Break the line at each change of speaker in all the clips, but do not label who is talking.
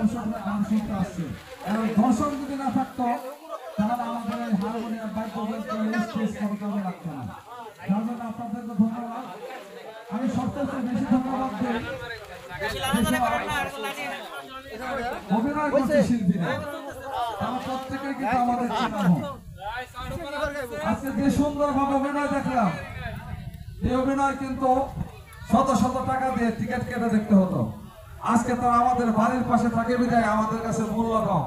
দর্শকরা গান শুনতে আসছে এবং দর্শক যদি না থাকতো তাহলে আমাদের এই হারমোনিয়াম বাদ্যযন্ত্র স্টেজ করতে লাগতো না। যার জন্য আপনাদেরকে ধন্যবাদ। আমি সবচেয়ে বেশি ধন্যবাদ দিই অভিনয় করছে শিল্পীরা, তারা প্রত্যেকে কিন্তু আমাদের চেনা। আজকে যে সুন্দরভাবে অভিনয় দেখলাম, এই অভিনয় কিন্তু শত শত টাকা দিয়ে টিকিট কেটে দেখতে হতো। আজকে তারা আমাদের বাড়ির পাশে থাকে বিধায় আমাদের কাছে মূল্য কম,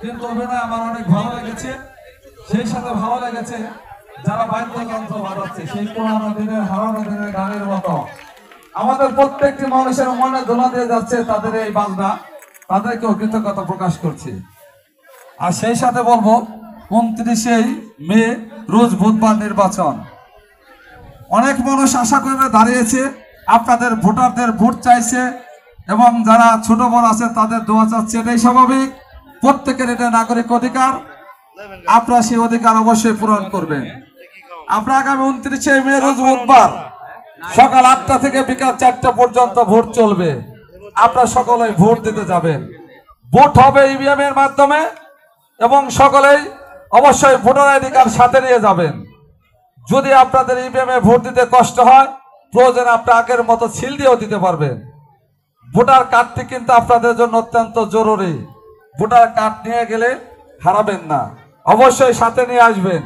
কিন্তু অভিনয় আমার অনেক ভালো লেগেছে। সেই সাথে ভালো লেগেছে যারা বাদ্যযন্ত্র বাজাচ্ছে, সেই পুরানো দিনের হারানো দিনের গানের মতো আমাদের প্রত্যেকটি মানুষের মনে দোলা দিয়ে যাচ্ছে তাদের এই বাজনা, তাদেরকেও কৃতজ্ঞতা প্রকাশ করছি। আর সেই সাথে বলবো 29শে মে রোজ বুধবার নির্বাচন। অনেক মানুষ আশা করে দাঁড়িয়েছে, আপনাদের ভোটারদের ভোট চাইছে এবং যারা ছোট বড় আছে তাদের দোয়া চাচ্ছে, এটাই স্বাভাবিক। প্রত্যেকের এটা নাগরিক অধিকার, আপনারা সেই অধিকার অবশ্যই পূরণ করবেন। আপনারা আগামী 29শে মে রোজ বুধবার সকাল 8টা থেকে বিকাল 4টা পর্যন্ত ভোট চলবে। আপনারা সকলেই ভোট দিতে যাবেন। ভোট হবে ইভিএম এর মাধ্যমে এবং সকলেই অবশ্যই ভোটার আইডি কার্ড সাথে নিয়ে যাবেন। যদি আপনাদের ইভিএম এ ভোট দিতে কষ্ট হয়, প্রয়োজনে আপনি আগের মতো সিল দিয়েও দিতে পারবেন। ভোটার কার্ডটি কিন্তু আপনাদের জন্য অত্যন্ত জরুরি। ভোটার কার্ড নিয়ে গেলে হারাবেন না, অবশ্যই সাথে নিয়ে আসবেন।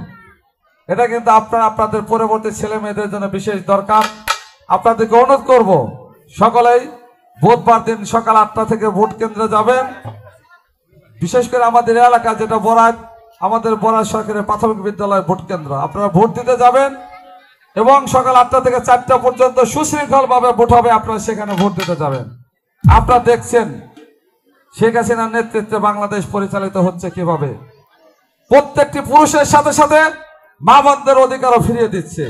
এটা কিন্তু আপনারা আপনাদের পরবর্তী ছেলে মেয়েদের জন্য বিশেষ দরকার। আপনাদেরকে অনুরোধ করব, সকলেই বুধবার দিন সকাল 8টা থেকে ভোট কেন্দ্রে যাবেন। বিশেষ করে আমাদের এলাকা যেটা বরাক, আমাদের বরাক সরকারি প্রাথমিক বিদ্যালয় ভোট কেন্দ্র, আপনারা ভোট দিতে যাবেন এবং সকাল 8টা থেকে 4টা পর্যন্ত সুশৃঙ্খল ভাবে ভোট হবে। আপনারা সেখানে ভোট দিতে যাবেন। আপনারা দেখছেন শেখ হাসিনার নেতৃত্বে বাংলাদেশ পরিচালিত হচ্ছে কিভাবে। প্রত্যেকটি পুরুষের সাথে সাথে মা বোনদের অধিকারও ফিরিয়ে দিচ্ছে।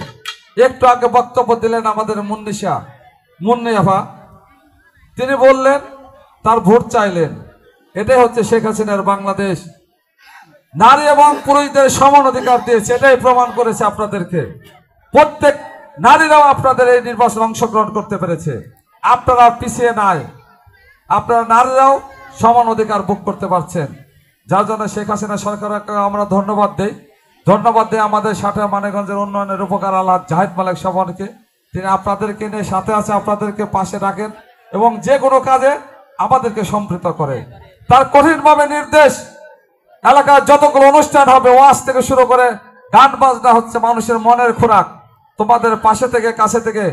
একটু আগে বক্তব্য দিলেন আমাদের মুন্নি আফা, তিনি বললেন তার ভোট চাইলেন। এটাই হচ্ছে শেখ হাসিনার বাংলাদেশ। নারী এবং পুরুষদের সমান অধিকার দিয়েছে, এটাই প্রমাণ করেছে আপনাদেরকে। প্রত্যেক নারীরাও আপনাদের এই নির্বাচনে অংশগ্রহণ করতে পেরেছে। আপনারা পিছিয়ে নাই, আপনারা নারীরাও সমান অধিকার ভোগ করতে পারছেন। যার জন্য শেখ হাসিনা সরকারকে আমরা ধন্যবাদ দেই। ধন্যবাদ দেই আমাদের সাঁথিয়া মানিকগঞ্জের উন্নয়নের উপকার আল্লাহ জাহিদ মালিক স্বপনকে। তিনি আপনাদেরকে নিয়ে সাথে আছে, আপনাদেরকে পাশে রাখেন এবং যে কোনো কাজে আমাদেরকে সম্পৃক্ত করে। তার কঠিনভাবে নির্দেশ, এলাকার যতগুলো অনুষ্ঠান হবে, ওয়াজ থেকে শুরু করে গান বাজনা হচ্ছে মানুষের মনের খোরাক। তোমাদের পাশে থেকে কাছে থেকে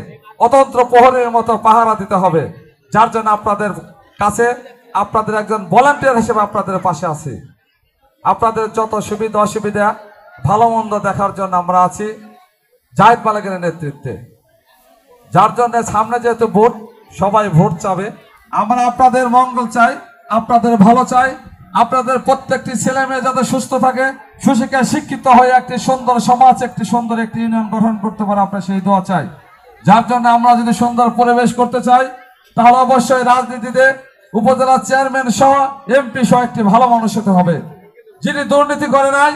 অতন্ত্র প্রহরীর মতো পাহারা দিতে হবে। যার জন্য আপনাদের কাছে আপনাদের একজন ভলান্টিয়ার হিসেবে আপনাদের পাশে আছি। আপনাদের যত সুবিধা অসুবিধা ভালো মন্দ দেখার জন্য আমরা আছি জাহিদ মালিকের নেতৃত্বে। যার জন্য সামনে যেহেতু ভোট, সবাই ভোট চাবে। আমরা আপনাদের মঙ্গল চাই, আপনাদের ভালো চাই। আপনাদের প্রত্যেকটি ছেলে মেয়ে যাতে সুস্থ থাকে, সুশিক্ষায় শিক্ষিত হয়ে একটি সুন্দর সমাজ, একটি সুন্দর একটি ইউনিয়ন গঠন করতে পারে, আমরা সেই দোয়া চাই। যার জন্য আমরা যদি সুন্দর পরিবেশ করতে চাই, তাহলে অবশ্যই রাজনীতিতে উপজেলা চেয়ারম্যান সহ এমপি সহ একটি ভালো মানুষ হতে হবে, যিনি দুর্নীতি করে নাই,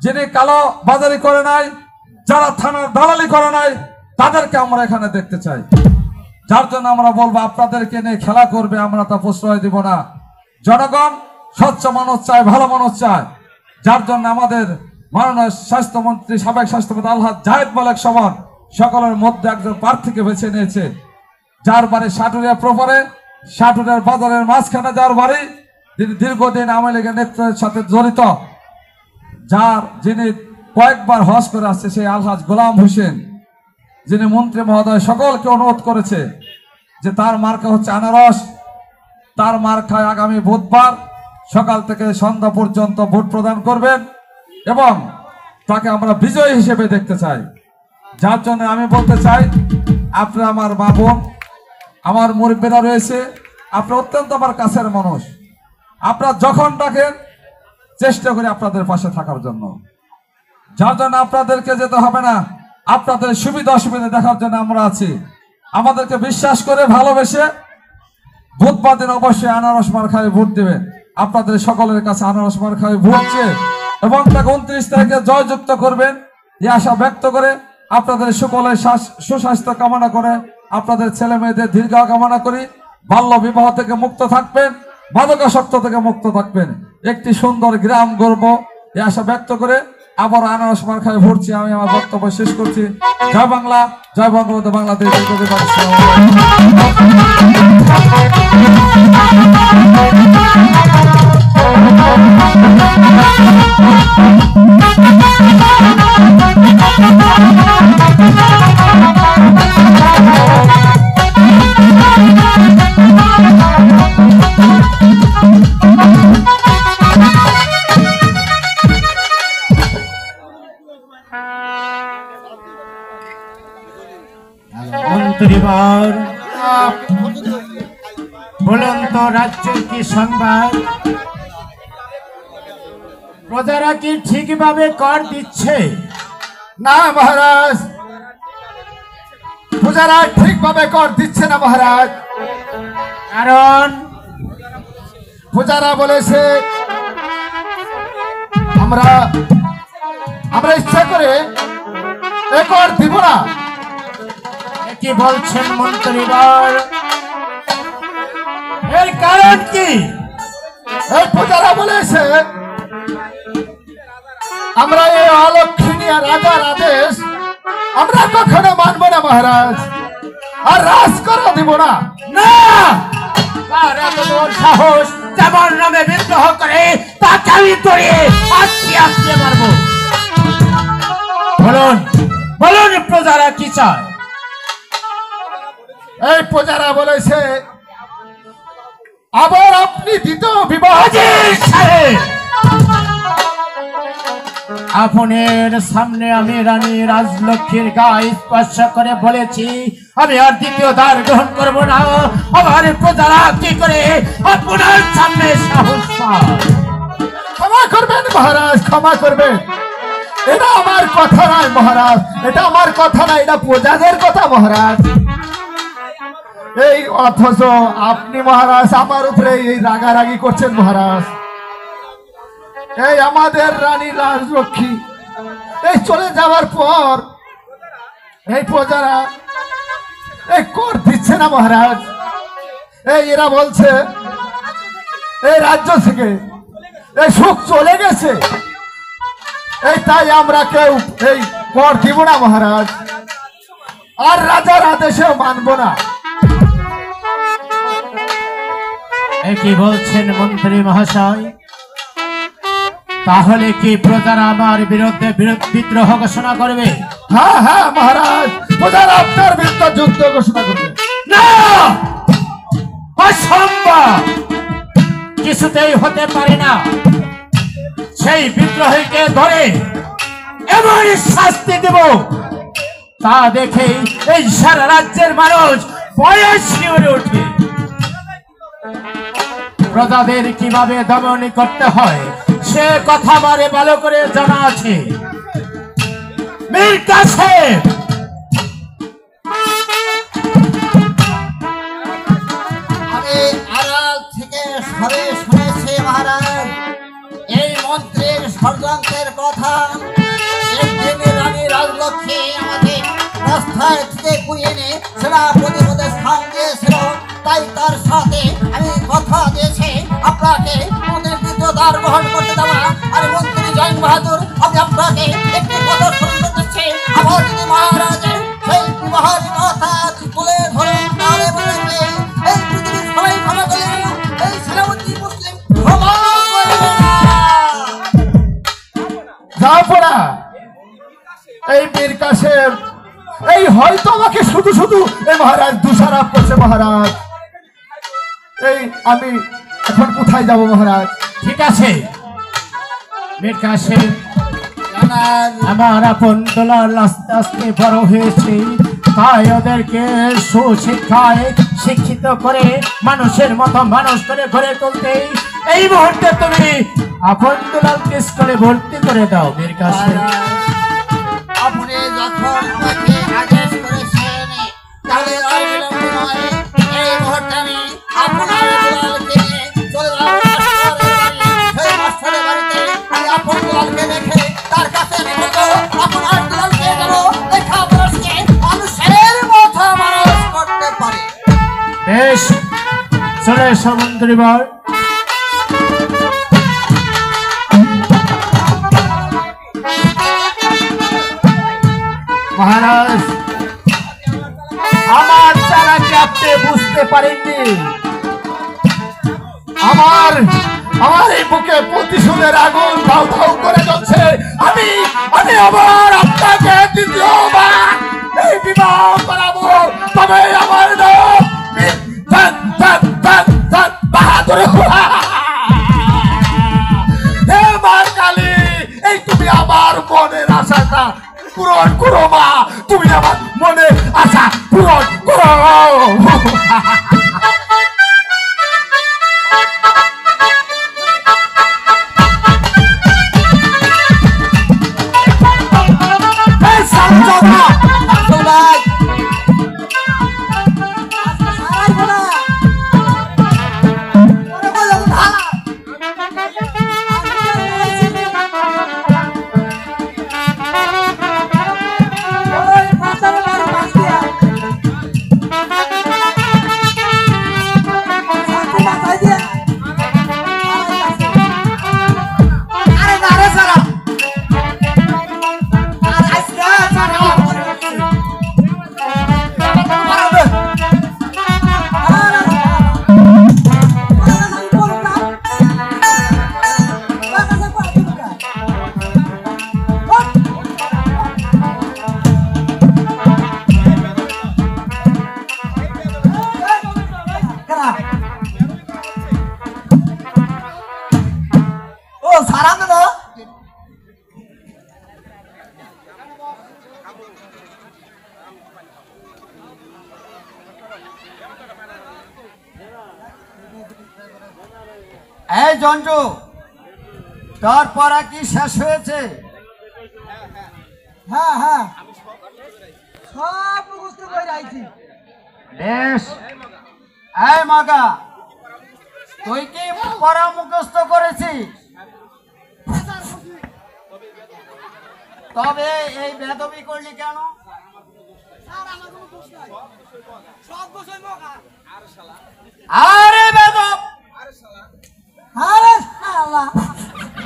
যিনি কালো বাজারি করে নাই, যারা থানার দালালি করে নাই, তাদেরকে আমরা এখানে দেখতে চাই। যার জন্য আমরা বলবো, আপনাদেরকে নিয়ে খেলা করবে, আমরা তা প্রশ্রয় দিব না। জনগণ স্বচ্ছ মানুষ চায়, ভালো মানুষ চায়। যার জন্য আমাদের মাননীয় স্বাস্থ্যমন্ত্রী, সাবেক স্বাস্থ্যমন্ত্রী আলহাজ জাহিদ মালিক স্বপন সকলের মধ্যে একজন প্রার্থীকে বেছে নিয়েছে, যার বাড়ি সাটুরিয়া প্রপারে, সাটুরিয়ার বাজারের মাঝখানে যার বাড়ি, তিনি দীর্ঘদিন আওয়ামী লীগের নেতৃত্বের সাথে জড়িত, যিনি কয়েকবার হজ করে আসছে, সেই আলহাজ গোলাম হোসেন, যিনি মন্ত্রী মহোদয় সকলকে অনুরোধ করেছে যে তার মার্কা হচ্ছে আনারস। তার মার্কায় আগামী বুধবার সকাল থেকে সন্ধ্যা পর্যন্ত ভোট প্রদান করবেন এবং তাকে আমরা বিজয়ী হিসেবে দেখতে চাই। যার জন্য আমি বলতে চাই, আপনারা আমার মা বোন, আমার মুরব্বীরা রয়েছে, আপনারা অত্যন্ত আমার কাছের মানুষ। আপনারা যখন ডাকেন চেষ্টা করি আপনাদের পাশে থাকার জন্য। যার জন্য আপনাদেরকে যেতে হবে না, আপনাদের সুবিধা অসুবিধা দেখার জন্য আমরা আছি। আমাদেরকে বিশ্বাস করে ভালোবেসে বুধবার দিন অবশ্যই আনারস মার্কায় ভোট দেবেন। আপনাদের সকলের কাছে আনারস মার্কায় ভোট চেয়ে এবং তাকে 29 তারিখে জয়যুক্ত করবেন, এই আশা ব্যক্ত করে আপনাদের সকলের সুস্বাস্থ্য কামনা করে, আপনাদের ছেলে মেয়েদের দীর্ঘ কামনা করি। বাল্য বিবাহ থেকে মুক্ত থাকবেন, মাদকাসক্ত থেকে মুক্ত থাকবেন, একটি সুন্দর গ্রাম গড়ব এই আশা ব্যক্ত করে আবার আনারস মার খায় ভরছি। আমি আমার বক্তব্য শেষ করছি। জয় বাংলা, জয় বঙ্গবন্ধু, বাংলাদেশ।
মন্ত্রীবর, বলুন তো রাজ্যের কি সংবাদ? প্রজারা কি ঠিকভাবে কর দিচ্ছে?
না মহারাজ, প্রজারা ঠিকভাবে কর দিচ্ছে না মহারাজ।
কারণ
প্রজারা বলেছে আমরা ইচ্ছা করে এ কর দিব না।
কি বলছেন মন্ত্রীবর? এর কারণ কি?
এই প্রজারা বলেছে আমরা এই অলক্ষণীয় রাজার আদেশ আমরা কখনো মানব না মহারাজ, আর রাজ করা দিব না।
না, কার এত বড় সাহস তেমন নামে বিদ্রোহ করে তাকে আমি ধরিয়ে আজকে মারবো। বলুন বলুন, প্রজারা কি চায়?
এই প্রজারা বলেছে আবার আপনি দ্বিতীয় বিবাহ।
আপনার সামনে আমি রানী রাজলক্ষ্মীর গায়ে স্পর্শ করে বলেছি আমি আর দ্বিতীয় দ্বার গ্রহণ করব না। আমার প্রজারা কি করে আপনার সামনে সাহস পায়?
ক্ষমা করবেন মহারাজ, ক্ষমা করবেন। এটা আমার কথা নয় মহারাজ, এটা আমার কথা না, এটা প্রজাদের কথা মহারাজ। এই অথচ আপনি মহারাজ আমার উপরে এই রাগারাগি করছেন মহারাজ। এই আমাদের রানী রাজলক্ষ্মী এই চলে যাওয়ার পর এই প্রজারা এই কর দিচ্ছে না মহারাজ। এই এরা বলছে এই রাজ্য থেকে এই সুখ চলে গেছে, এই তাই আমরা কেউ এই কর দিব না মহারাজ, আর রাজার আদেশেও মানব না।
কি বলছেন মন্ত্রী মহাশয়? তাহলে কি প্রজারা আমার বিরুদ্ধে বিদ্রোহ ঘোষণা করবে?
হ্যাঁ হ্যাঁ মহারাজ, প্রজারা আপনার বিরুদ্ধে যুদ্ধ ঘোষণা করবে।
না, অসম্ভব, কিছুতেই হতে পারে না। সেই বিদ্রোহীকে ধরে এমন শাস্তি দেব তা দেখে এই সারা রাজ্যের মানুষ ভয়ে শিউরে ওঠে। প্রজাদের কিভাবে দমন করতে হয় সে কথা আমারে ভালো করে জানা আছে। মীর কাসেম,
আমি আড়াল থেকে সবে শুনেছি মহারাজ এই মন্ত্রীর ষড়যন্ত্রের কথা। একদিন রানী রাজলক্ষ্মী আমাকে রাস্তায় থেকে কুড়িয়ে এনে সেনাপতিপদে স্থান দিয়েছিল, তাই তার সাথে আমি কথা দিয়েছি আপনাকে দ্বিতীয় দ্বার গ্রহণ করতে দেওয়া। আর মন্ত্রী জয়ন বাহাদুর, আমি আপনাকে একটি কথা শুনতে দিচ্ছি, আমার যদি মহারাজের সেই বিবাহের কথা তুলে ধরে তাহলে বলবে এই পৃথিবীর সবাই ক্ষমা করবে, এই সেনাপতি মুসলিম ক্ষমা করবে না।
যাও পড়া এই মীর কাসেম এই হয়তো আমাকে শুধু শুধু এই মহারাজ দোষারোপ করছে মহারাজ। এই আমি এখন কোথায় যাব মহারাজ?
ঠিক আছে মীর কাসেম, আমার আপন দোলাল আস্তে আস্তে বড় হয়েছে, তাই ওদেরকে সুশিক্ষায় শিক্ষিত করে মানুষের মতো মানুষ করে গড়ে তুলতে এই মুহূর্তে তুমি আপন দোলালকে স্কুলে ভর্তি করে দাও। মীর কাসেম,
আপনি যখন আমাকে আদেশ করেছেন তাহলে আর বিলম্ব নয়, এই মুহূর্তে আমি আপনার দুলালকে নিয়ে চলে যাব সেই মাস্টারের বাড়িতে। আমি আপনার দুলালকে দেখে তার কাছে নেবো, আপনার দুলালকে দেবো দেখা বসকে মানুষের মতো মানুষ করতে পারে।
বেশ, চলে এসো মন্ত্রীবর।
মহারাজ আমার চালাকি আপনি বুঝতে পারেননি। আমার এই বুকে প্রতিশোধের আগুন ধাউ ধাউ করে যাচ্ছে। আমি আবার আপনাকে দ্বিতীয়বার এই বিবাহ করাবো, তবে আমার নাম বাহাদুর। হে মা কালী, এই তুমি আমার মনের আশাটা পূরণ করো মা, তুমি আমার মনের আশা পূরণ করো। এই জন্টু, তোর পড়া কি শেষ হয়েছে?
হ্যাঁ হ্যাঁ সব মুখস্থ করে আইছি।
বেশ। এই মাগা, তুই কি পড়া মুখস্থ করেছিস? তবে এই বেদবি করলি কেন? আরে বেদব,
আরে শালা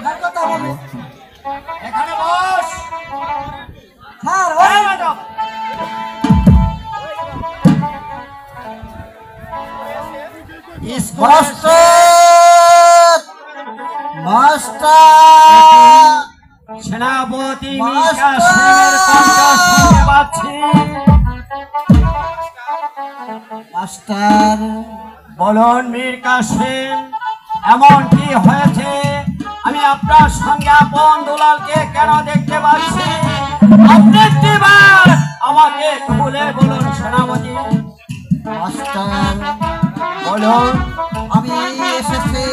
আর কথা বলো।
এখানে বস।
স্যার
এই বেদব,
মাস্টার মাস্টার
সেনাপতি মিকা সেনের কণ্ঠ শুনতে পাচ্ছি।
মাস্টার
বলুন মীর কাসেম, এমন কি হয়েছে? আমি আপনার সঙ্গে আপন দুলালকে কেন দেখতে পাচ্ছি? আপনি একটিবার আমাকে খুলে বলুন সেনাপতি।
মাস্টার
বলুন।
আমি এসেছি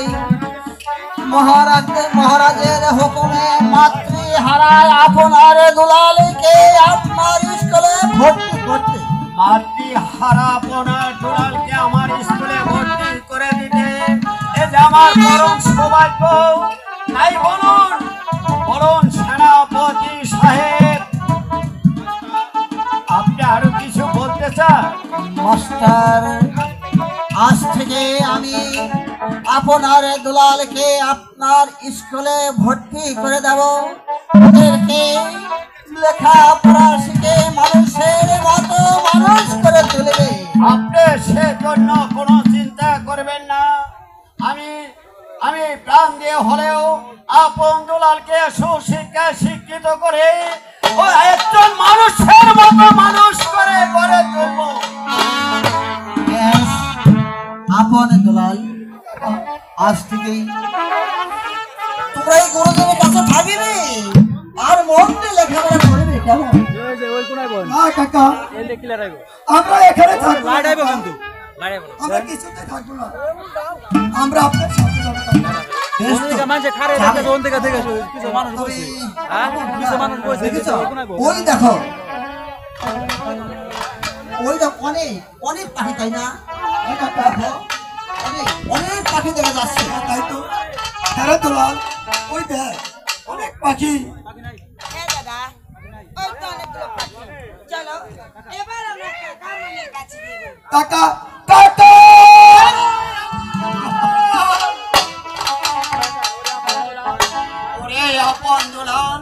মহারাজের হুকুমে মাতৃহারায় আপনার দুলালকে আপনার স্কুলে ভর্তি করতে।
মাতৃহারা আপনার দুলালকে আমার স্কুলে ভর্তি করে দিতে এ যে আমার পরম সৌভাগ্য। তাই বলুন, বলুন সেনাপতি সাহেব, আপনি আরো কিছু বলতে চান?
মাস্টার, আজ থেকে আমি আপনার দুলালকে আপনার স্কুলে ভর্তি করে দেব। ওদেরকে লেখাপড়া শিখে মানুষের মতো মানুষ করে তুলবে।
আপনি সেজন্য কোনো চিন্তা করবেন না। আমি প্রাণ দিয়ে হলেও আপন দুলালকে সুশিক্ষায় শিক্ষিত করে ও একজন মানুষের মতো মানুষ করে গড়ে তুলব।
ব্যাস, আপন দুলাল আজ থেকেই তোমরা এই গুরুদেবের কাছে থাকবে আর মন দিয়ে লেখাপড়া করবে। কেমন?
না কাকা আমরা এখানে থাকবো না। আমরা কিছুতে থাকবো না, আমরা আপনার সাথে যাবো।
বেশ তো, দেখেছো? ওই দেখো, ওই দেখো, অনেক অনেক পাখি, তাই না? দেখো, অনেক পাখি দেখা যাচ্ছে।
তাই তো হ্যাঁ দুলাল, ওই দেখ অনেক পাখি।
দাদা ওই তো অনেকগুলো পাখি। চলো এবার আমরা কাকার কাছে যাবো।
কাকা কাকা
ওরে আপন দুলাল,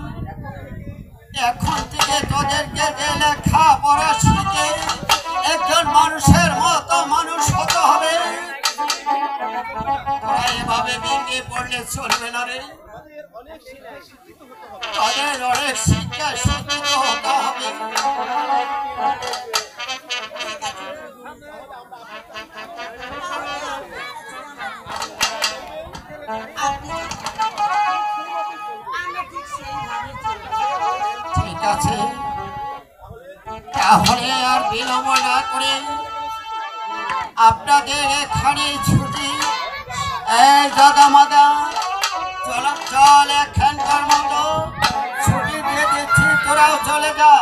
এখন থেকে
আজকে তোদেরকে যে লেখাপড়া শিখে একজন মানুষের মতো মানুষ হতে হবে। তোরা এভাবে ভেঙে পড়লে চলবে না রে। তাদের অনেক শিক্ষা শিক্ষিত হতে হবে। ঠিক আছে, তাহলে আর বিলম্ব না করে আপনাদের এখানে ছুটি। এই দাদা মাদা চল এখানকার মতো ছুটি দিয়ে দিচ্ছি, তোরাও চলে যা।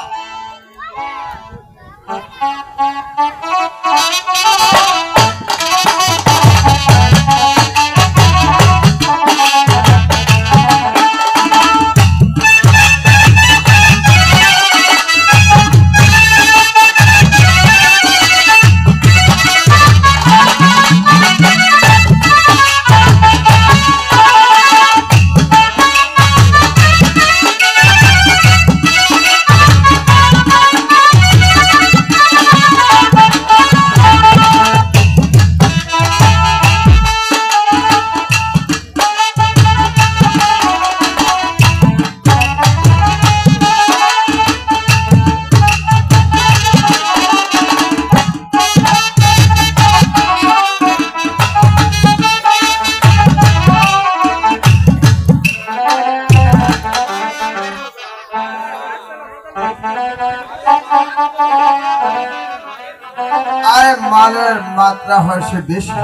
আরে মালের মাত্রা হয়েছে বেশি,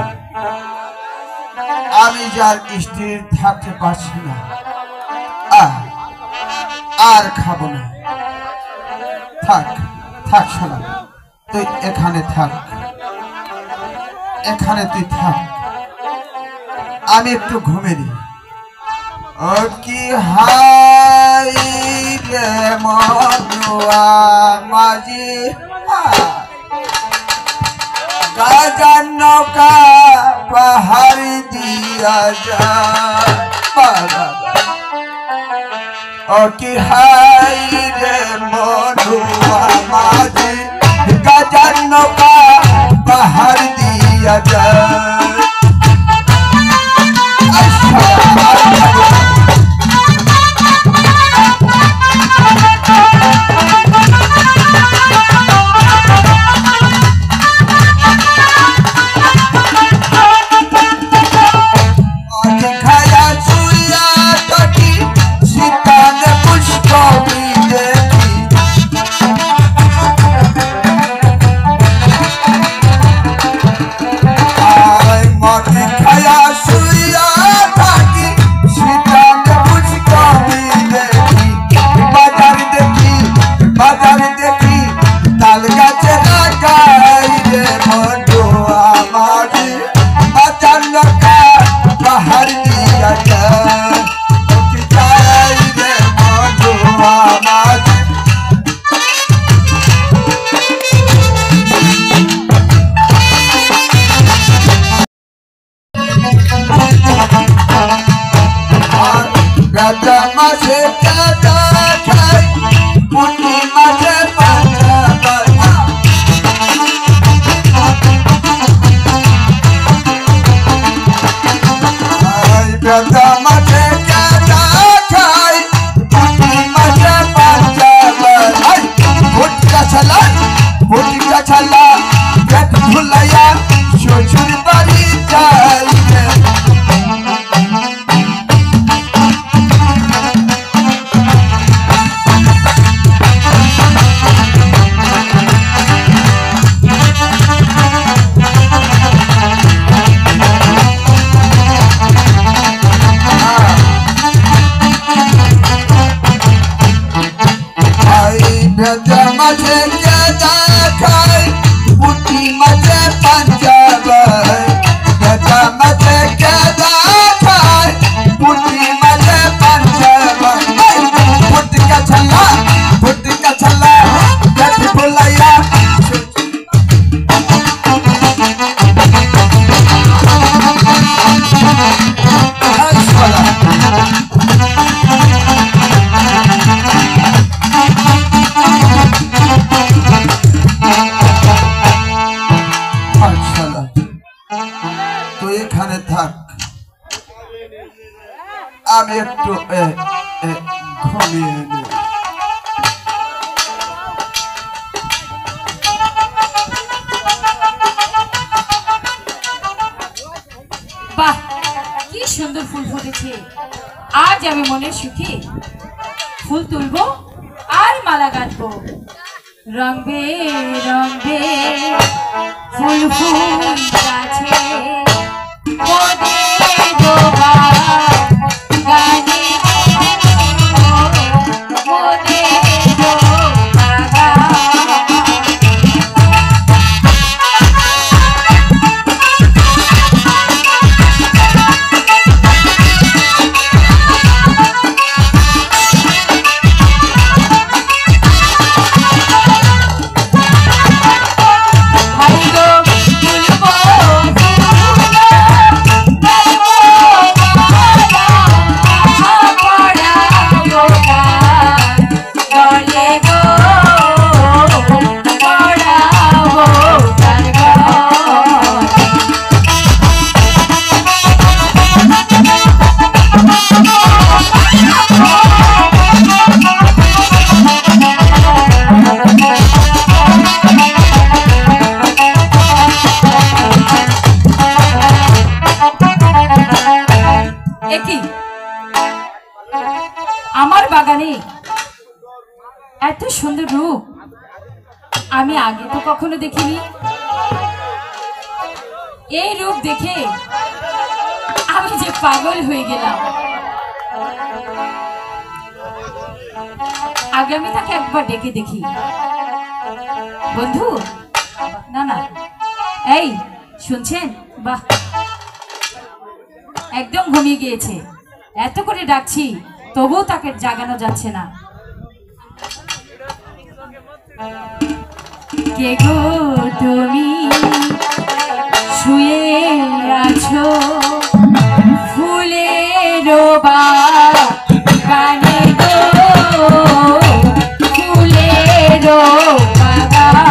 আমি যার স্থির থাকতে পারছি না, আর খাবো না। থাক থাক শোনা, তুই এখানে থাক, এখানে তুই থাক, আমি একটু ঘুমে নি। ও কি হাই রে মনুয়া মাঝি, গাজার নৌকা পাহাড়ি দিয়া যায়। ও কি হাই রে মনুয়া মাঝি, গাজার নৌকা পাহাড়ি দিয়া যায়।
এখানে থাক, আমি একটু ঘুমিয়ে নিই।
বাহ, কি সুন্দর ফুল ফুটেছে। আজ আমি মনে সুখী ফুল তুলবো আর মালা গাঁথবো। রং বেরঙে ফুল ফুল গাছে মোদের ডোবা গানে মোদের ডোবা আমার বাগানে এত সুন্দর রূপ আমি আগে তো কখনো দেখিনি। এই রূপ দেখে আমি যে পাগল হয়ে গেলাম। আগে আমি তাকে একবার ডেকে দেখি। বন্ধু, না না, এই শুনছেন? বাহ, একদম ঘুমিয়ে গিয়েছে। এত করে ডাকছি তবুও তাকে জাগানো যাচ্ছে না। কে গো তুমি শুয়ে আছো ফুলের বাগানে গো, ফুলের বাগানে।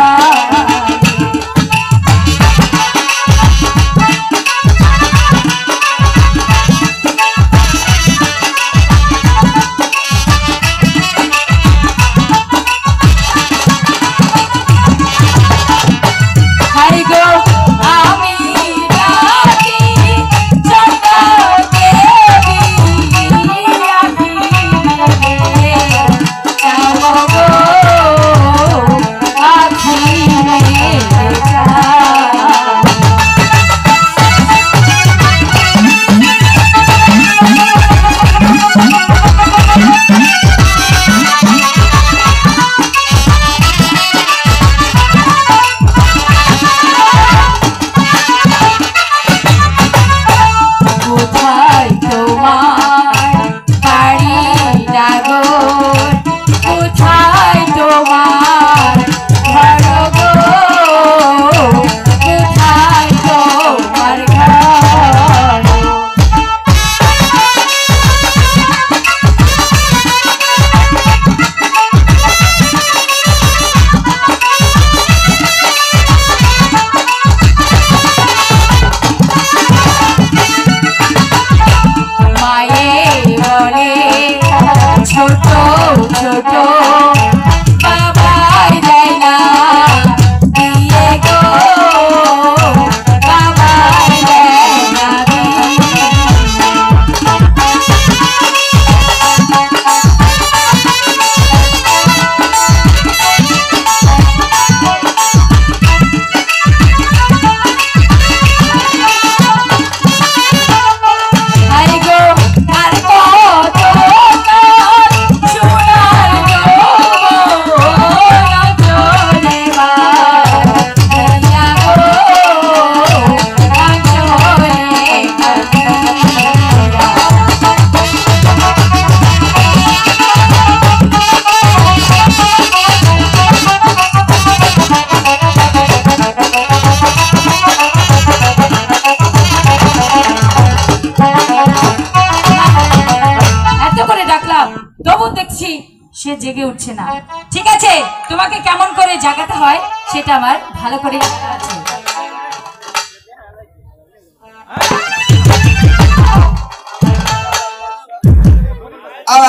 সে জেগে উঠছে না। ঠিক আছে, তোমাকে কেমন করে জাগাতে হয় সেটা আমার ভালো করে জানা আছে।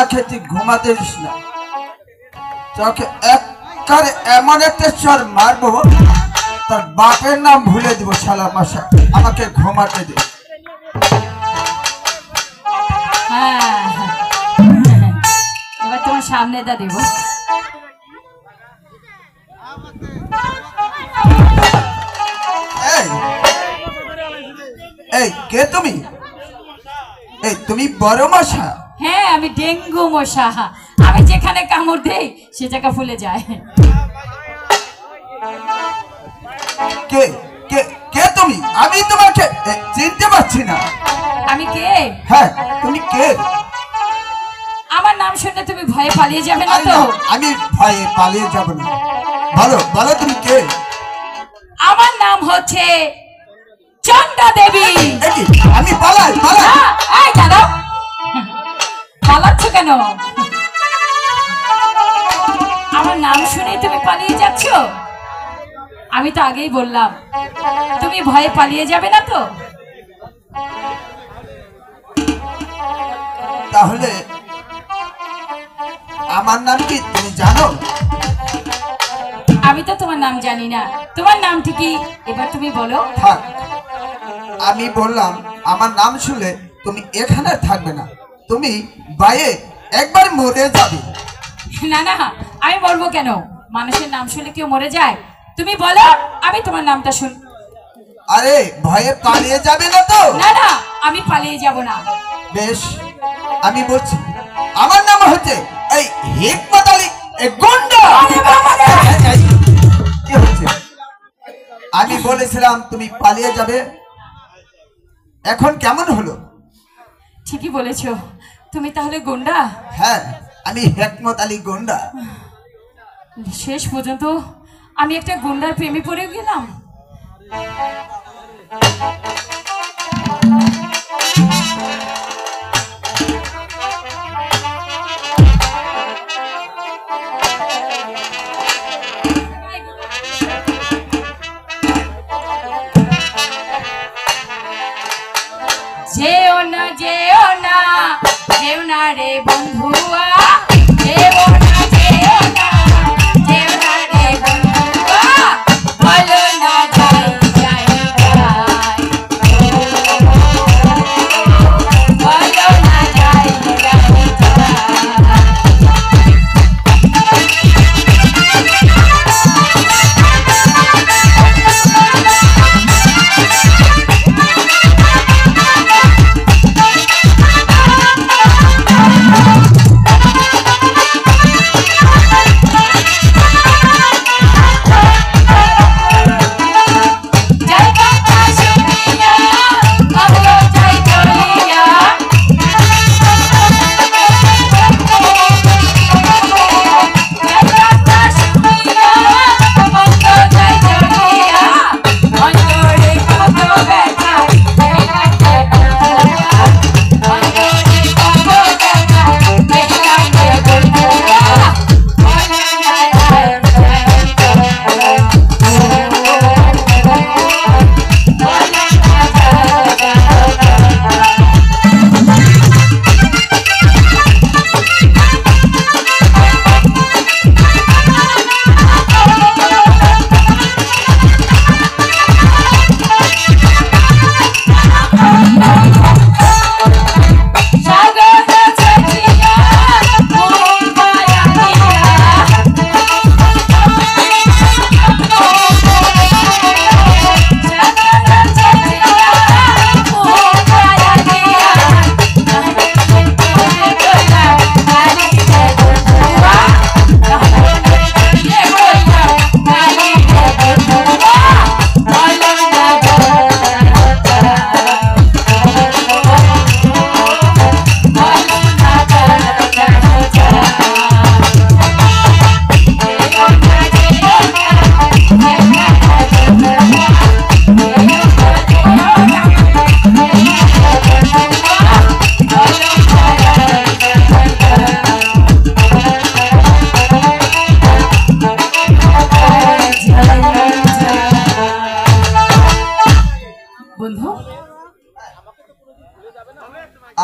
আমাকে তুই ঘুমাতে দিস না, তোকে একবারে এমন একটা চর মারবো তার বাপের নাম ভুলে দিব। শালা মশা, আমাকে ঘুমাতে দে।
হ্যাঁ, এবার তোমার সামনেটা দেব।
এই এই কে তুমি? এই তুমি বড় মশা?
হ্যাঁ, আমি ডেঙ্গু মশা। আমি যেখানে কামড় দেই সে জায়গা ফুলে যায়।
কে কে কে তুমি? আমি তোমাকে চিনতে পারছি না।
আমি কে?
হ্যাঁ, তুমি কে?
আমার নাম শুনলে তুমি ভয়ে পালিয়ে যাবে না
আরে
তো?
না, আমি ভয়ে পালিয়ে যাব না। বলো বলো তুমি কে?
আমার নাম হচ্ছে চন্ডা দেবী।
এই, আমি পালাই পালাই।
না, এই দাঁড়াও, পালাচ্ছ কেন? আমার নাম শুনে তুমি পালিয়ে যাচ্ছ? আমি তো আগেই বললাম তুমি ভয়ে পালিয়ে যাবে না তো?
তাহলে আমার নাম কি তুমি জানো?
আমি তো তোমার নাম জানি না। তোমার নামটি কি এবার তুমি বলো?
থাক, আমি বললাম আমার নাম শুনে তুমি এখানে থাকবে না, তুমি বাইরে একবার মরে যাবে।
না না, আমি বলবো কেন? মানুষের নাম শুনলে কেউ মরে যায়? তুমি বলো, আমি তোমার নামটা শুন।
আরে ভয়ে পালিয়ে যাবে না তো?
না না, আমি পালিয়ে যাব না।
বেশ, আমি বলছি আমার নাম হচ্ছে এই হিকমত আলী এই গুন্ডা। এই, কি হচ্ছে? আমি বলেছিলাম তুমি পালিয়ে যাবে, এখন কেমন হলো?
ঠিকই বলেছো, তুমি তাহলে গুন্ডা?
হ্যাঁ, আমি হিকমত আলী গুন্ডা।
শেষ পর্যন্ত আমি একটা গুন্ডার প্রেমে পড়ে গেলাম। যেও না যেও না, যেও না রে বন্ধুয়া, যেও না যেও না, যেও না রে বন্ধুয়া, বলো না যাই যাই যাই, বলো না যাই যাই যাই।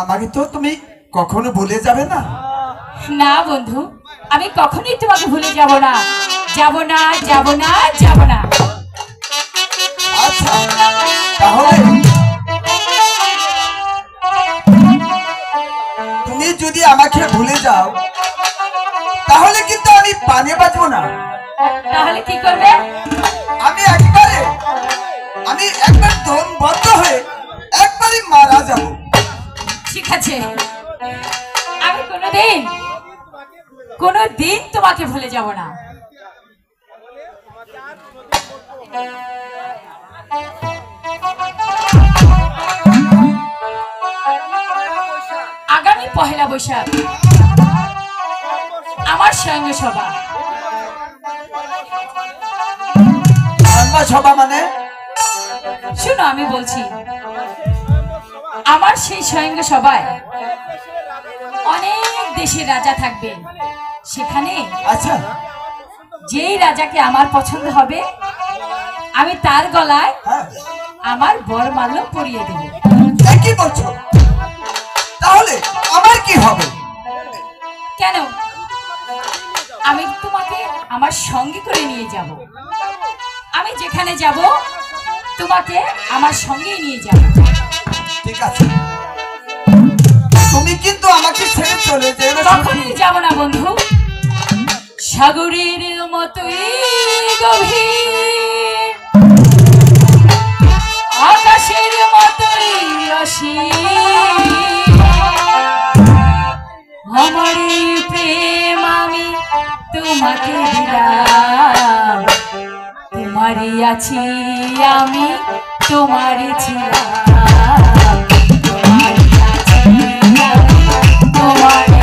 আমাকে তো তুমি কখনো ভুলে যাবে না।
না বন্ধু, আমি কখনোই তোমাকে ভুলে যাব না, যাব না, যাব না, যাব না।
আচ্ছা তাহলে তুমি যদি আমাকে ভুলে যাও তাহলে কিন্তু আমি পানে বাঁচবো না।
তাহলে কি করবে?
আমি একবার দম বন্ধ হয়ে একবারই মারা যাব।
ঠিক আছে, আমি কোনোদিন তোমাকে ভুলে যাব না। আগামী পহেলা বৈশাখ আমার সঙ্গে সভা।
সভা মানে?
শুনো, আমি বলছি, আমার সেই স্বয়ং সভায় অনেক দেশের রাজা থাকবে। সেখানে
আচ্ছা
যেই রাজাকে আমার পছন্দ হবে আমি তার গলায় আমার বরমাল্য পরিয়ে দেব।
কি বলছো? তাহলে আমার কি হবে?
কেন? আমি তোমাকে আমার সঙ্গে করে নিয়ে যাব। আমি যেখানে যাব তোমাকে আমার সঙ্গেই নিয়ে যাব।
ঠিক আছে, তুমি কিন্তু আমাকে ছেড়ে চলে যেও।
কখনোই যাব না বন্ধু। সাগরের মতোই গভীর, আকাশের মতোই অসীম, আমার এই প্রেম আমি তোমাকে দিলাম। তোমারই আছি আমি, তোমারই ছিলাম। তোমারই আছি আমি, তোমারই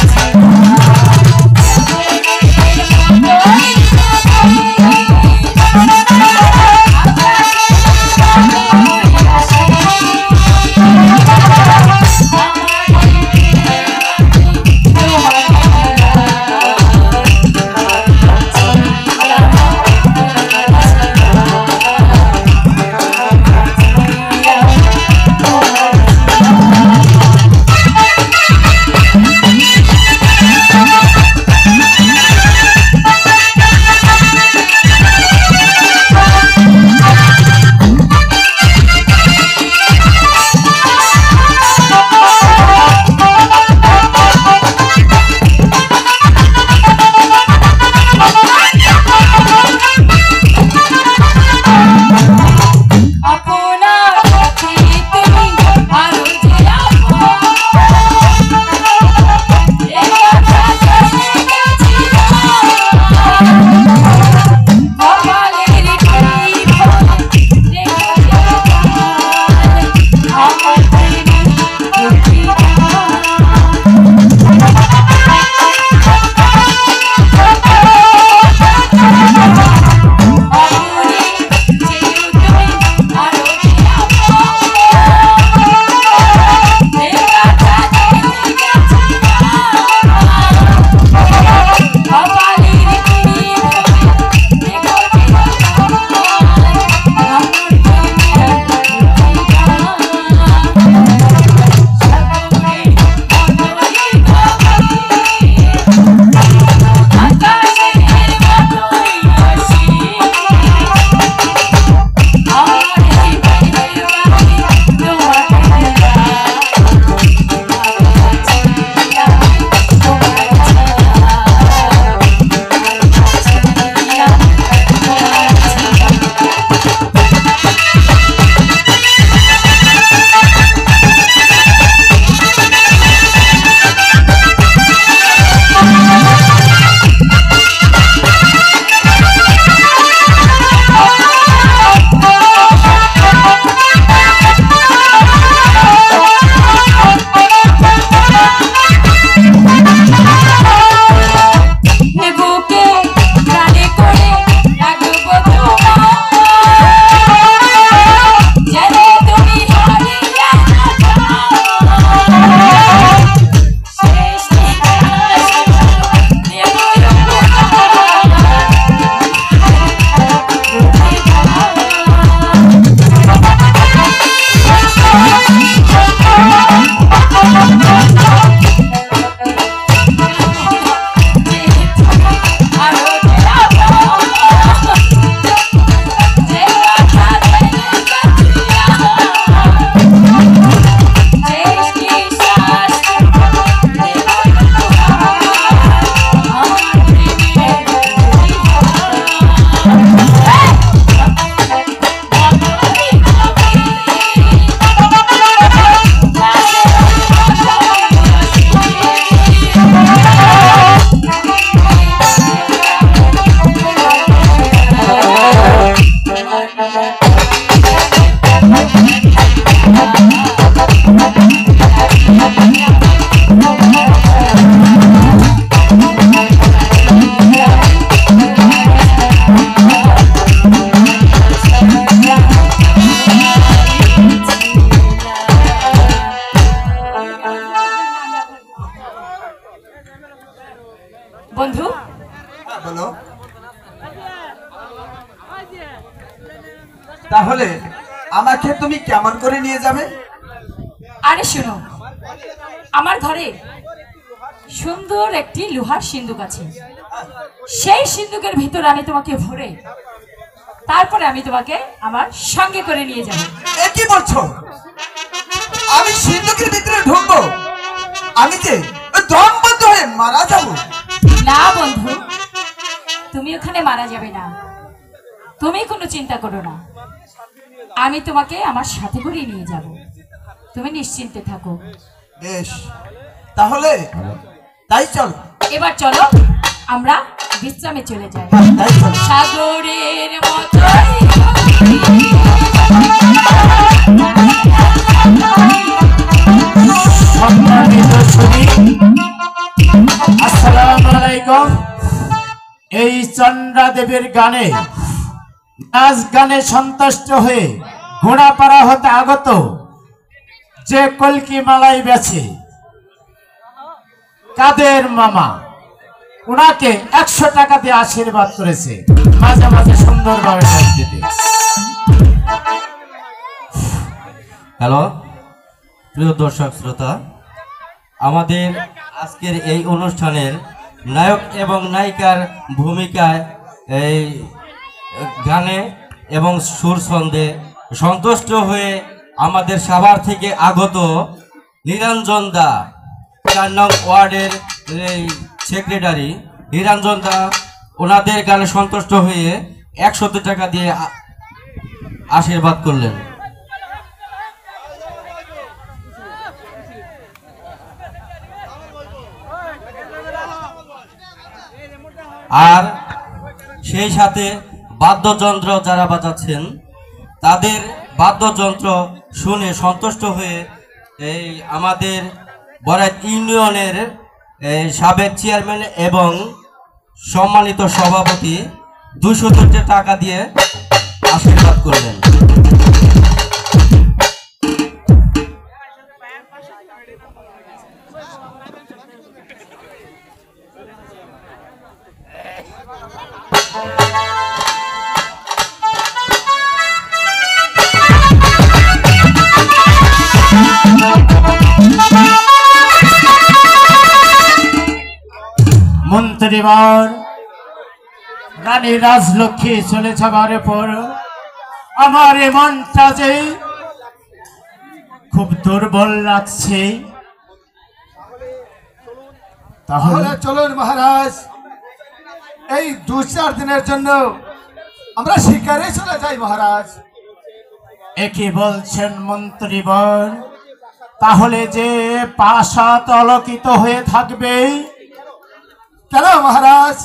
তাহলে আমাকে তুমি কেমন করে নিয়ে যাবে?
আরে শোনো, আমার ঘরে সুন্দর একটি লোহার সিন্দুক আছে। সেই সিন্দুকের ভিতর আমি তোমাকে ভরে তারপরে আমি তোমাকে আমার সঙ্গে করে নিয়ে যাব।
এ কি বলছো? আমি সিন্ধুকের ভিতরে ঢুকবো? আমি যে দমবদ্ধ হয়ে মারা যাব।
না বন্ধু, তুমি ওখানে মারা যাবে না, তুমি কোনো চিন্তা করো না। আমি তোমাকে আমার সাথে করে নিয়ে যাব, তুমি নিশ্চিন্তে থাকো।
বেশ, তাহলে তাই চলো।
এবার চলো আমরা বিশ্রামে চলে যাই।
তাই চলো।
সাগরের মতো
সম্মানিত সুধী, আসসালামু আলাইকুম। এই চন্দ্রা দেবীর গানে নাচ গানে সন্তুষ্ট হয়ে ঘোড়াপাড়া হতে আগত যে কলকি মালাই বেছে কাদের মামা, ওনাকে 100 টাকা দিয়ে আশীর্বাদ করেছে, মাঝে মাঝে সুন্দরভাবে নাচ দিতে।
হ্যালো প্রিয় দর্শক শ্রোতা, আমাদের আজকের এই অনুষ্ঠানের নায়ক এবং নায়িকার ভূমিকায় এই গানে এবং সুর ছন্দে সন্তুষ্ট হয়ে আমাদের সাভার থেকে আগত নিরঞ্জন দা, 4 নং ওয়ার্ডের এই সেক্রেটারি নিরঞ্জন দা, ওনাদের গানে সন্তুষ্ট হয়ে 100 টাকা দিয়ে আশীর্বাদ করলেন। আর সেই সাথে বাদ্যযন্ত্র যারা বাজাচ্ছেন তাদের বাদ্যযন্ত্র শুনে সন্তুষ্ট হয়ে এই আমাদের বরাত ইউনিয়নের সাবেক চেয়ারম্যান এবং সম্মানিত সভাপতি 200 টাকা দিয়ে আশীর্বাদ করলেন।
মন্ত্রীবর রানী রাজলক্ষ্মী চলে যাবার পর আমার এই মনটা যে খুব দুর্বল লাগছে।
তাহলে চলুন মহারাজ, এই 2-4 দিনের জন্য আমরা শিকারে চলে যাই মহারাজ।
একই বলছেন মন্ত্রীবর? তাহলে যে প্রাসাদ আলোকিত হয়ে থাকবে
কেন মহারাজ?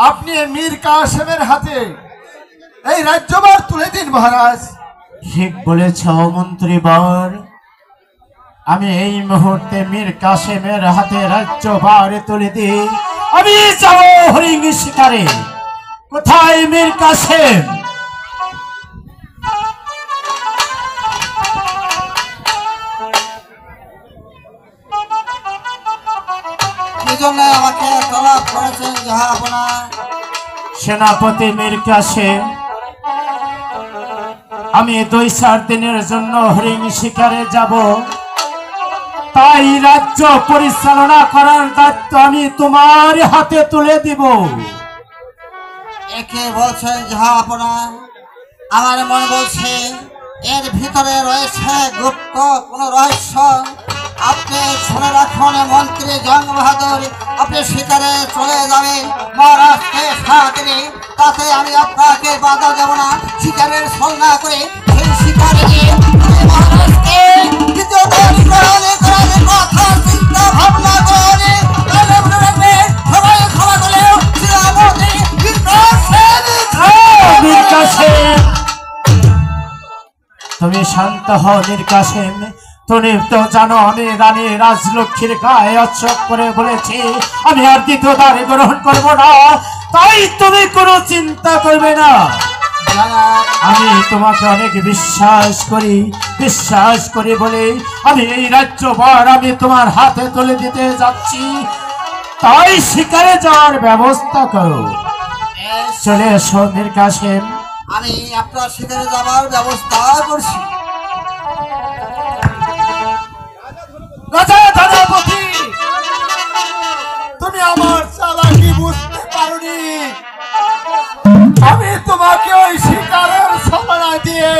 আপনি মীর কাসেমের হাতে এই রাজ্যভার তুলে দিন মহারাজ।
ঠিক বলেছ মন্ত্রীবর, আমি এই মুহূর্তে মীর কাসেমের হাতে রাজ্যভার তুলে দিই। আমি যাব হরিণ শিকারে। কোথায় মীর কাসেম?
কি জন্য আমাকে তলব করেছেন জাহাপনা?
সেনাপতি মীর কাসেম, আমি 2-4 দিনের জন্য হরিণ শিকারে যাব, তাই রাজ্য পরিচালনা করার দায়িত্ব আমি তোমার হাতে তুলে দিব।
একে বলছেন জাহাপনা? আমার মন বলছে এর ভিতরে রয়েছে গুপ্ত কোনো রহস্য। আপনি শুনে রাখুন মন্ত্রী জং বাহাদুর, আপনি শিকারে চলে যাবেন মহারাজকে সাথে নিয়ে, তাতে আমি আপনাকে বাধা দেব না। শিকারের ছল না করে সেই শিকারে নিয়ে মহারাজকে কথা চিন্তা ভাবনা করে সবাই ক্ষমা করলেও
মীর কাসেম, তুমি শান্ত হও মীর কাসেম। তুমি তো জানো আমি রানী রাজলক্ষ্মীর গায়ে অচ্ছক করে বলেছি আমি আর দ্বিতীয়বার গ্রহণ করব না, তাই তুমি কোনো চিন্তা করবে না। আমি তোমাকে অনেক বিশ্বাস করি বলে আমি এই রাজ্যভার আমি তোমার হাতে তুলে দিতে যাচ্ছি, তাই শিকারে যাওয়ার ব্যবস্থা করো। চলে এসো মীর কাসেম।
আমি আপনার সেখানে যাবার ব্যবস্থা করছি।
রাজা ধনপতি, তুমি আমার চালাকি বুঝতে পারোনি। আমি তোমাকে ওই শিকারের সময় দিয়ে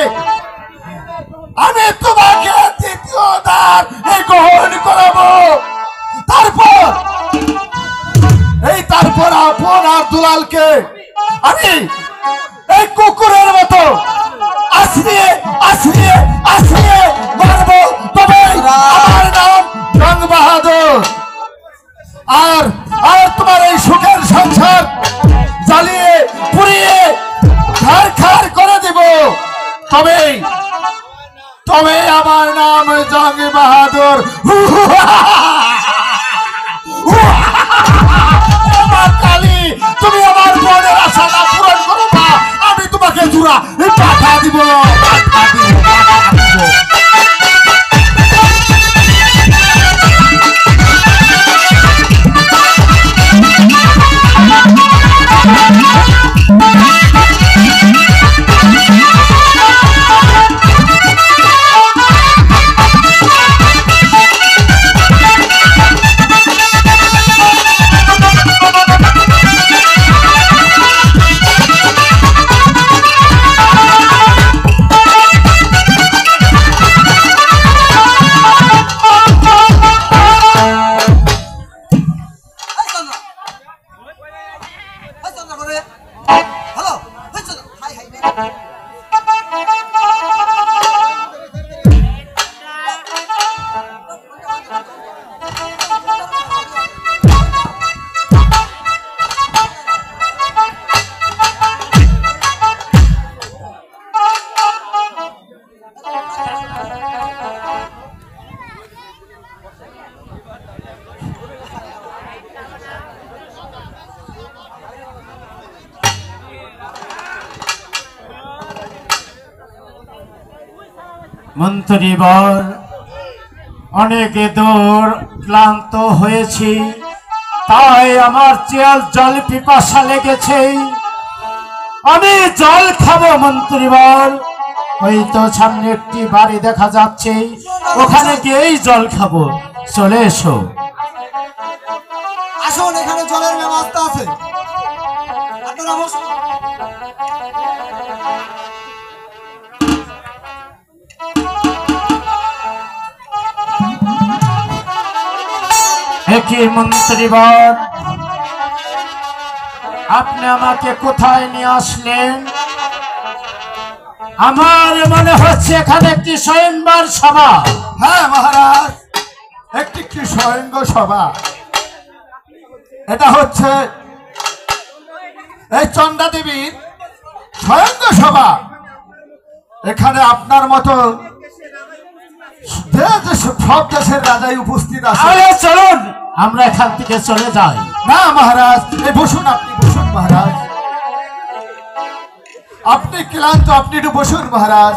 আমি তোমাকে দ্বিতীয় দান গ্রহণ করাবো। তারপর আপন আর দুলালকে আমি এই কুকুরের মতো আসিয়ে আসিয়ে আসিয়ে মারবো। তবে আমার নাম জং বাহাদুর। আর আর তোমার এই সুখের সংসার জ্বালিয়ে পুড়িয়ে ছারখার করে দেব। তবে তবে আমার নাম জং বাহাদুর। কালী, তুমি আমার মনের আশাটা পূরণ করো না, আমি তোমাকে জুড়া পাঠা দিব। মন্ত্রীবর, অনেক দূর ক্লান্ত হয়েছি, তাই আমার জল পিপাসা লেগেছে। আমি জল খাবো মন্ত্রীবর। ওই তো সামনে একটি বাড়ি দেখা যাচ্ছে, ওখানে গিয়েই জল খাবো। চলে এসো।
আসুন, এখানে জলের ব্যবস্থা আছে, আপনারা বসুন।
একই মন্ত্রীবর, আপনি আমাকে কোথায় নিয়ে আসলেন? আমার মনে হচ্ছে এখানে একটি স্বয়ংবর সভা।
হ্যাঁ মহারাজ, একটি স্বয়ংব সভা। এটা হচ্ছে এই চন্ডা দেবীর স্বয়ংব সভা। এখানে আপনার মতো সব দেশের রাজাই উপস্থিত আছে।
চলুন আমরা এখান থেকে চলে যাই।
না মহারাজ, এই বসুন, আপনি বসুন মহারাজ। আপনি ক্লান্ত, আপনি একটু বসুন মহারাজ।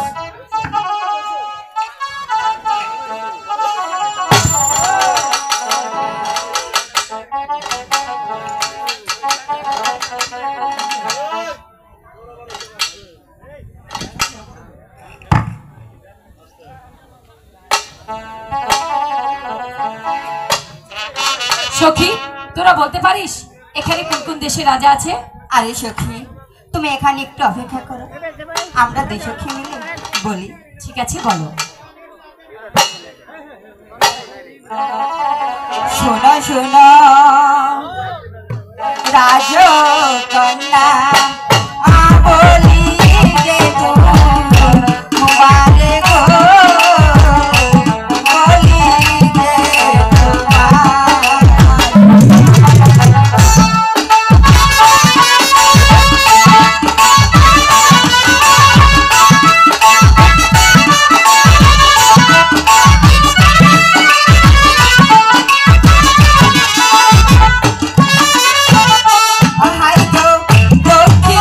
সখী, তোরা বলতে পারিস এখানে কোন কোন দেশের রাজা আছে?
আরে সখী, তুমি এখানে একটু অপেক্ষা করো, আমরা দুই সখী মিলে বলি।
ঠিক আছে, বলো।
শোনো শোনো রাজকন্যা, বলি যে তোমারে গো, বলি যে হাই গো দক্ষিণ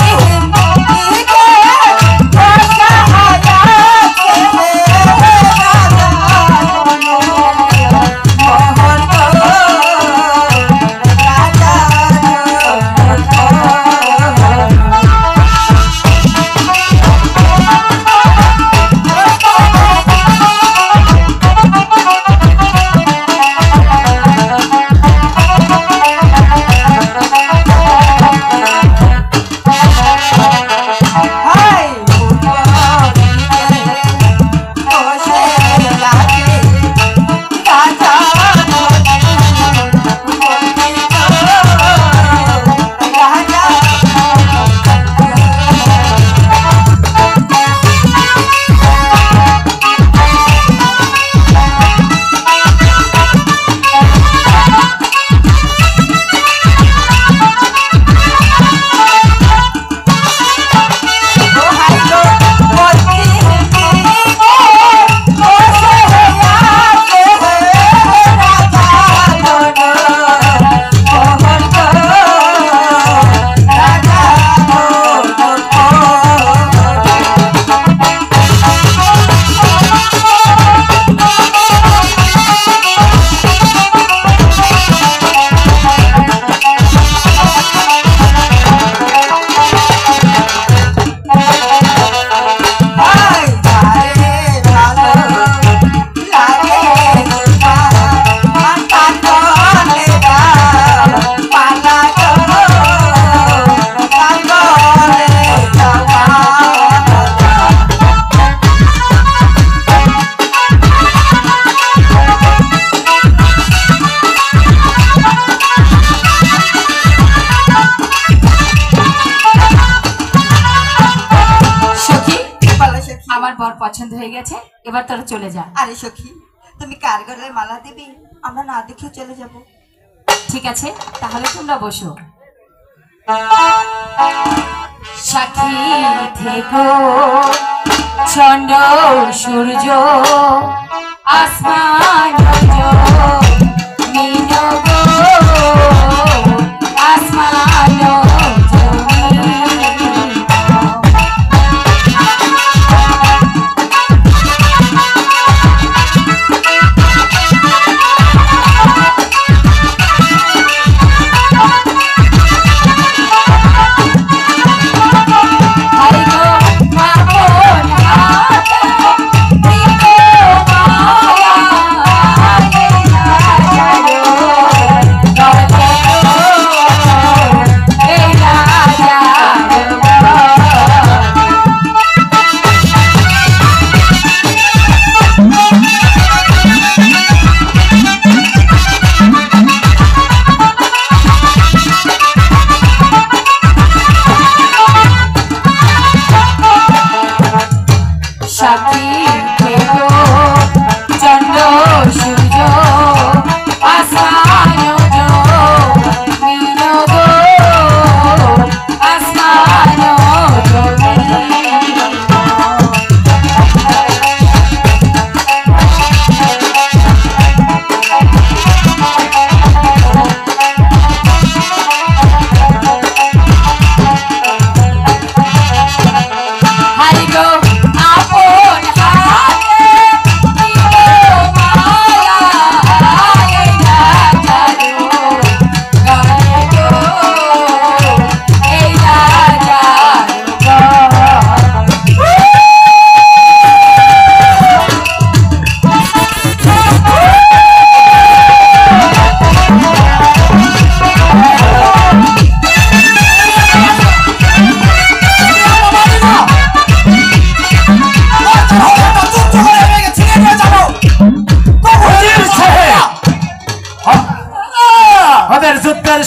পছন্দ হয়ে গেছে, এবার তোরা চলে যা।
আরে সখী, তুমি কার গলায় মালা দিবি? আমরা না দেখে চলে যাব।
ঠিক আছে, তাহলে তোমরা বসো। সাক্ষী থেকো চন্দ্র সূর্য আসমান মিন গো আসমান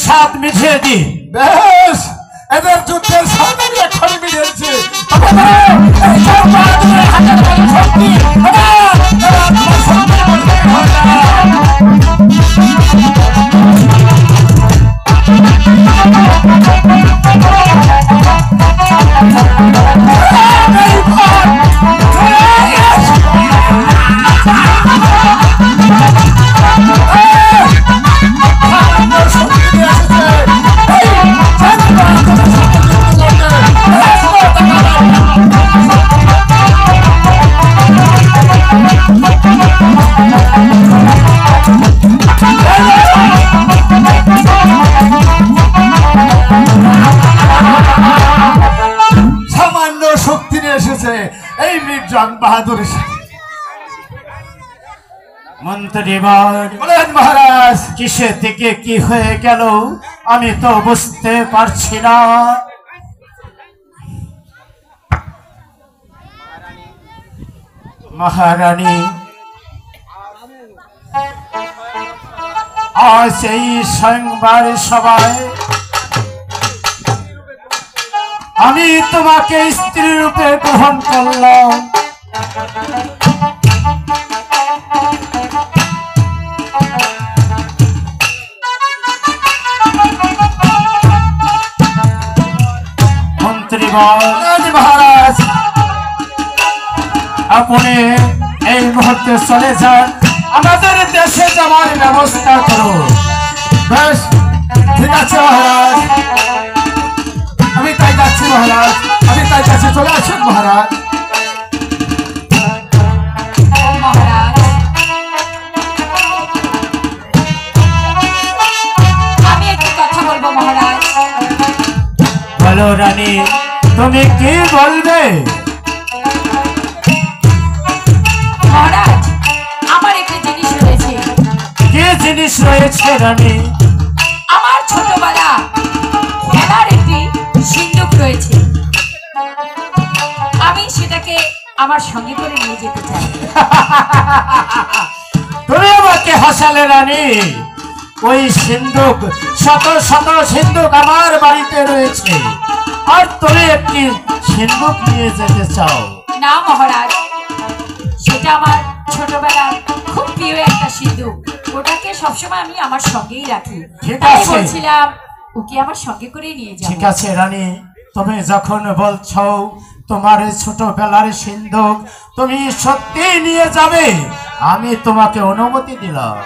সাথ মিঠিয়ে দি।
বেশ, এদের যুদ্ধের সাথে এক্ষুনি মিলিয়েছি। সামান্য শক্তি নিয়ে এসেছে এই মির্জান বাহাদুর।
মন্ত্রী
বলেন মহারাজ।
কিসে থেকে কি হয়ে গেল আমি তো বুঝতে পারছি না। মহারানী, আজ এই সংবাদ সভায় আমি তোমাকে স্ত্রী রূপে গ্রহণ করলাম। মন্ত্রী
মহারাজ,
আপনি এই মুহূর্তে চলে যান, আমাদের দেশে যাওয়ার ব্যবস্থা করুন।
বেশ, ঠিক আছে মহারাজ, আমি তাই যাচ্ছি মহারাজ, আমি তাই কাছে চলে আসুন মহারাজ।
আমি একটু কথা বলবো মহারাজ।
বলো রানী, তুমি কি বলবে?
মহারাজ, আমার একটা জিনিস রয়েছে।
কি জিনিস রয়েছে রানী?
আমার ছোটবেলা খেলার একটি সিন্ধুক রয়েছে, আমি সেটাকে আমার সঙ্গে করে নিয়ে যেতে চাই।
তুমি আমাকে হাসালে রানী। ওই সিন্ধুক, শত শত সিন্ধুক আমার বাড়িতে রয়েছে, আর তুমি একটি সিন্ধুক নিয়ে যেতে চাও?
না মহারাজ, সেটা আমার ছোটবেলার খুব প্রিয় একটা সিন্ধুক। ওটাকে সবসময় আমি আমার সঙ্গেই রাখি।
ঠিক
তাই
আছে।
বলছিলাম ওকে আমার সঙ্গে করে নিয়ে যাবো।
ঠিক আছে রানী, তুমি যখন বলছো তোমার এই ছোটবেলার সিন্ধুক তুমি সত্যি নিয়ে যাবে, আমি তোমাকে অনুমতি দিলাম।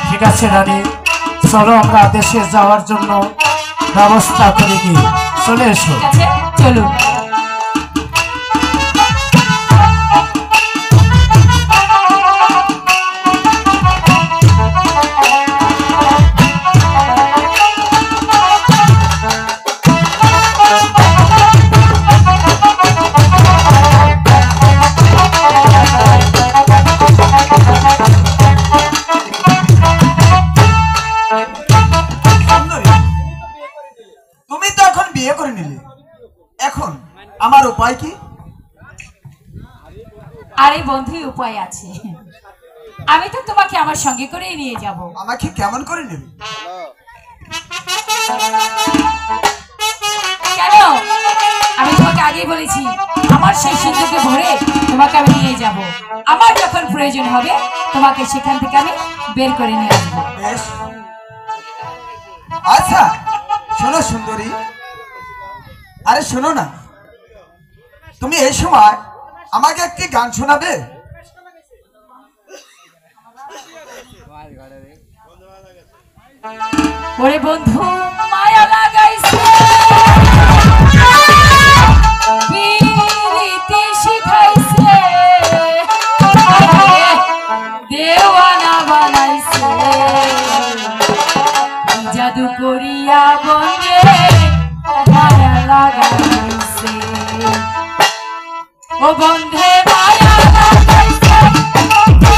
ঠিক আছে রানী, চলো আমরা দেশে যাওয়ার জন্য ব্যবস্থা করে দিই। চলে এসো।
ঠিক আছে, চলুন।
তুমি তো এখন বিয়ে করে নিলে, এখন আমার উপায় কি?
আরে বন্ধু, উপায় আছে। আমি তো তোমাকে আমার সঙ্গে করেই নিয়ে যাব।
আমাকে কেমন করে নেবে?
কেন? আমি তোমাকে আগেই বলেছি আমার সেই সিন্ধুকে ভরে তোমাকে আমি নিয়ে যাব। আমার যখন প্রয়োজন হবে তোমাকে সেখান থেকে আমি বের করে নিয়ে আসবো।
বেশ, আচ্ছা শোনো সুন্দরী, আরে শোনো না, তুমি এই সময় আমাকে একটি গান শোনাবে?
ওরে বন্ধু মায়া লাগাইছে, প্রীতি শিখাইছে, দেওয়ানা বানাইছে, জাদু করিয়া বন্ধে মায়া লাগাইছে। ও বন্ধে মায়া লাগাইছে, প্রীতি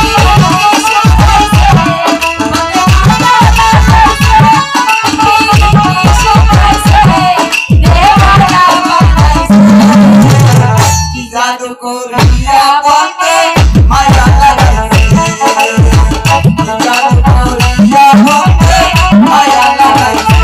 শিখাইছে,
জাদু করিয়া বন্ধে মায়া লাগাইছে, জাদু করিয়া বন্ধে মায়া লাগাইছে।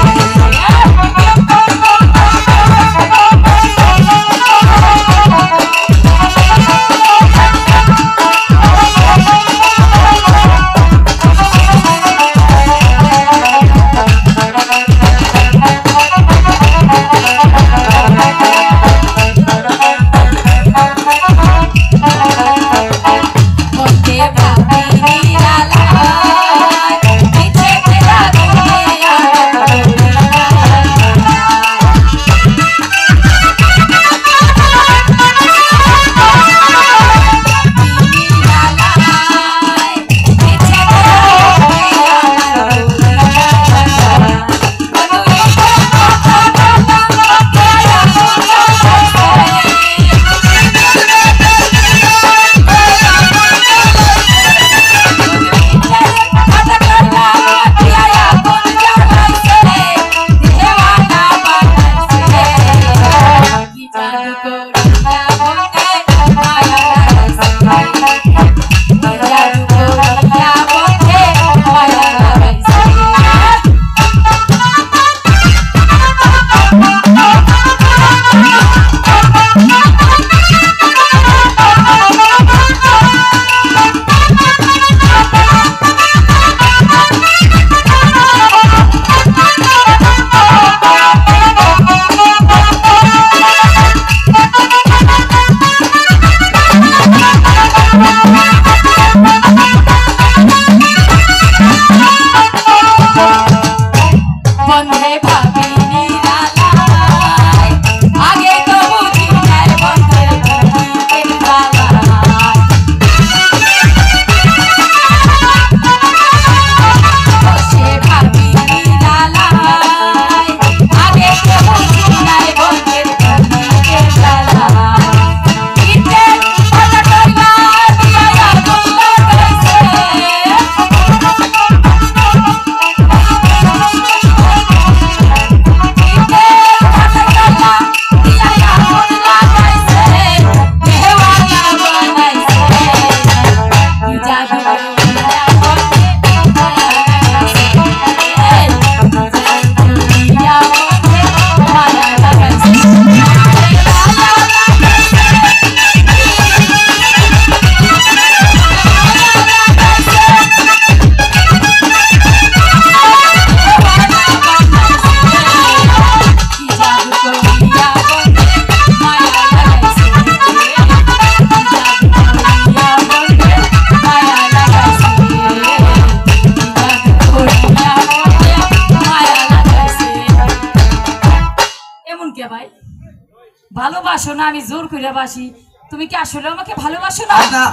বাসো না, আমি জোর করে বাসি। তুমি কি আসলে আমাকে ভালোবাসো না?
না,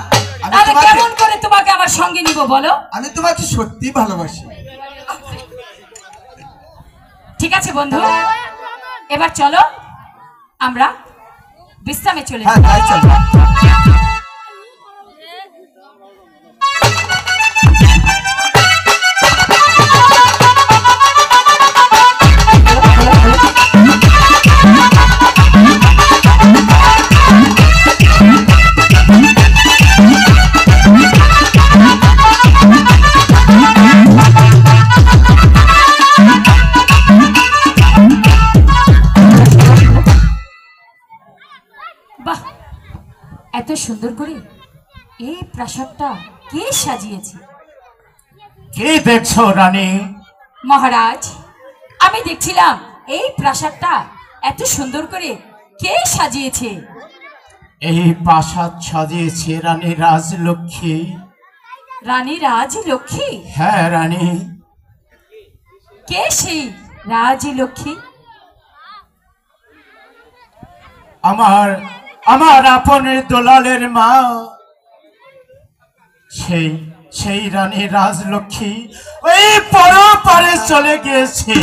আমি
তাহলে
তোমাকে-
কেমন করে তোমাকে আমার সঙ্গে নিব বলো?
আমি তোমাকে সত্যি ভালোবাসি।
ঠিক আছে বন্ধু, এবার চলো আমরা বিশ্রামে চলে
হ্যাঁ,
যাই।
তাই চলো।
বাহ, এত সুন্দর করে এই প্রাসাদটা কে সাজিয়েছে?
কি দেখছো রানী?
মহারাজ, আমি দেখছিলাম এই প্রাসাদটা এত সুন্দর করে কে সাজিয়েছে?
এই প্রাসাদ সাজিয়েছে রানী রাজলক্ষ্মী।
রানী রাজলক্ষ্মী?
হ্যাঁ রানী।
কে সেই রাজলক্ষ্মী?
আমার আমার আপনের দোলালের মা, সেই সেই রানী রাজলক্ষ্মী ওই পরপারে চলে গিয়েছে।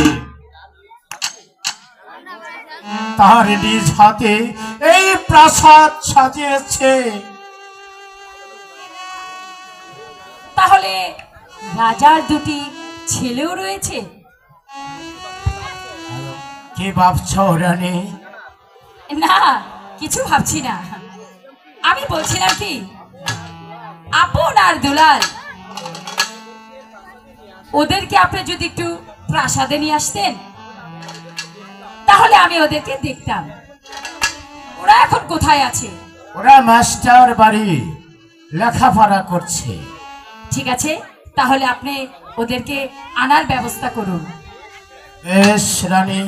তার নিজ হাতে এই প্রাসাদ সাজিয়েছে।
তাহলে রাজার দুটি ছেলেও রয়েছে?
কি ভাবছো রানী?
না, কিছু ভাবছি না। আমি বলছিলাম কি, আপন আর দুলাল ওদেরকে আপনি যদি একটু প্রাসাদে নিয়ে আসতেন তাহলে আমি ওদেরকে দেখতাম। ওরা এখন কোথায় আছে?
ওরা মাস্টার বাড়ি লেখাপড়া করছে।
ঠিক আছে, তাহলে আপনি ওদেরকে আনার ব্যবস্থা করুন।
বেশ রানী,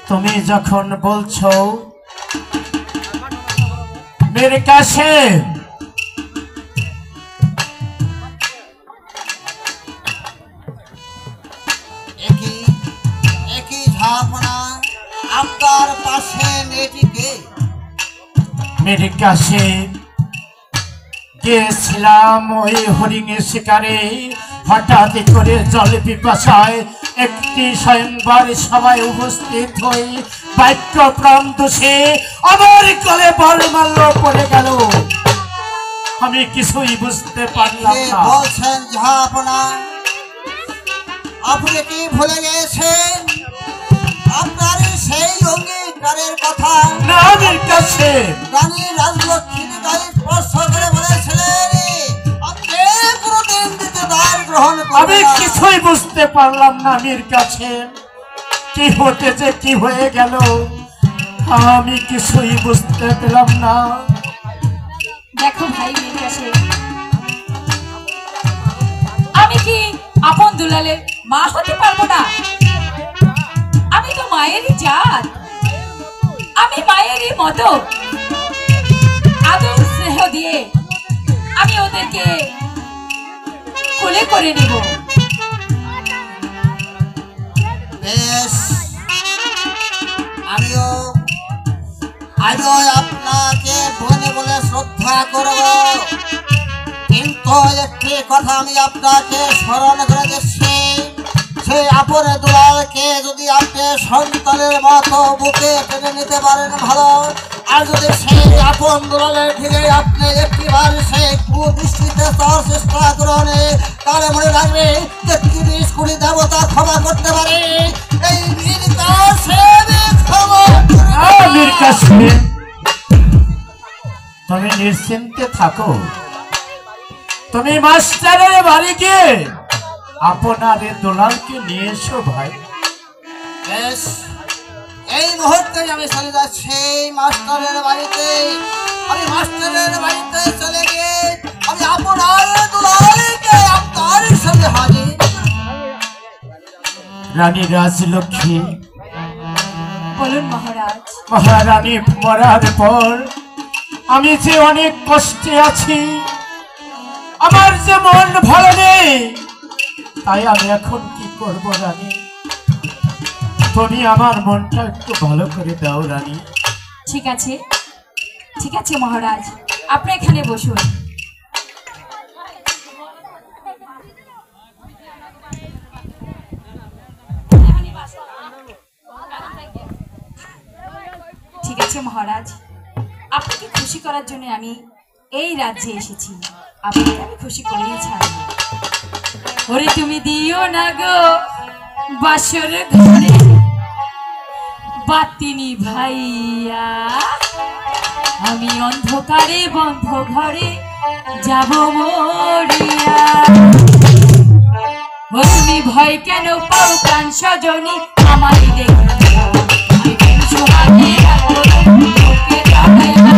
তুমি যখন বলছো মেরে কাছে
একই একই ঝাপনা আপনার পাশে মেয়েটিকে
মেরে কাছে গিয়েছিলাম ওই হরিণের শিকারে। হঠাৎ করে জল পিপাসায় একটি স্বয়ংবর সভায় উপস্থিত হয়ে বাক্য প্রাণ দোষে আমার গলে বলমাল্য পড়ে গেল। আমি কিছুই বুঝতে পারলাম
কে
না।
বলছেন ঝাপনা? আপনি কি ভুলে গেছেন আপনার সেই অঙ্গীকারের কথা?
না মেরে কাছে
রানী রাজলক্ষ্মীর গায়ে স্পর্শ করে বলেছিলেন আপনি কোনদিন দিতে দ্বার গ্রহণ
আমি
করবেন না।
কিছুই বুঝতে পারলাম না মেয়ের কাছে। কি হতে যে কি হয়ে গেল আমি কিছুই বুঝতে পেলাম না।
দেখো ভাই, মেয়ের কাছে আমি কি আপন দুলালের মা হতে পারবো না? আমি তো মায়েরই জাত, আমি মায়েরই মতো আদর স্নেহ দিয়ে আমি ওদেরকে কোলে করে নেব।
বেশ, আমিও আপনাকে বোনে বলে শ্রদ্ধা করব, কিন্তু একটি কথা আমি আপনাকে স্মরণ করে দিচ্ছি, সেই আপন দুলালকে যদি আপনি সন্তানের মতো বুকে টেনে নিতে পারেন ভালো, আর যদি সেই আপন দুলালের দিকে আপনি একটিবার সেই কুদৃষ্টিতে তার চেষ্টা করেন, তাহলে মনে রাখবে যে 30 কোটি দেবতা ক্ষমা করতে পারে। এই বীর কাছে ক্ষমা
মেয়ের কাছে তুমি নিশ্চিন্তে থাকো। তুমি মাস্টারের বাড়ি গিয়ে আপনার দোলালকে নিয়ে এসো ভাই।
বেশ, এই মুহূর্তে আমি চলে যাচ্ছি মাস্টারের বাড়িতে। আমি মাস্টারের বাড়িতে চলে গিয়ে আমি আপনার দুলালকে আপনার সাথে হাজির।
রানী রাজলক্ষ্মী,
বলুন মহারাজ।
মহারানী মরার পর আমি যে অনেক কষ্টে আছি, আমার যে মন ভালো নেই, তাই আমি এখন কি করব রানী? তুমি আমার মনটা একটু ভালো করে দাও রানী।
ঠিক আছে মহারাজ, আপনি এখানে বসুন। ঠিক আছে মহারাজ, আপনাকে খুশি করার জন্য আমি এই রাজ্যে এসেছি। আপনাকে আমি খুশি করেই ছাড়বো। ওরে তুমি দিও না গো বাসর ঘরে বাতিনি ভাইয়া, আমি অন্ধকারে বন্ধ ঘরে যাব মরিয়া। ও তুমি ভয় কেন পাও প্রাণ সজনী আমারই দেখে সোহাগে রাখো তোকে দাঁড়াইয়া।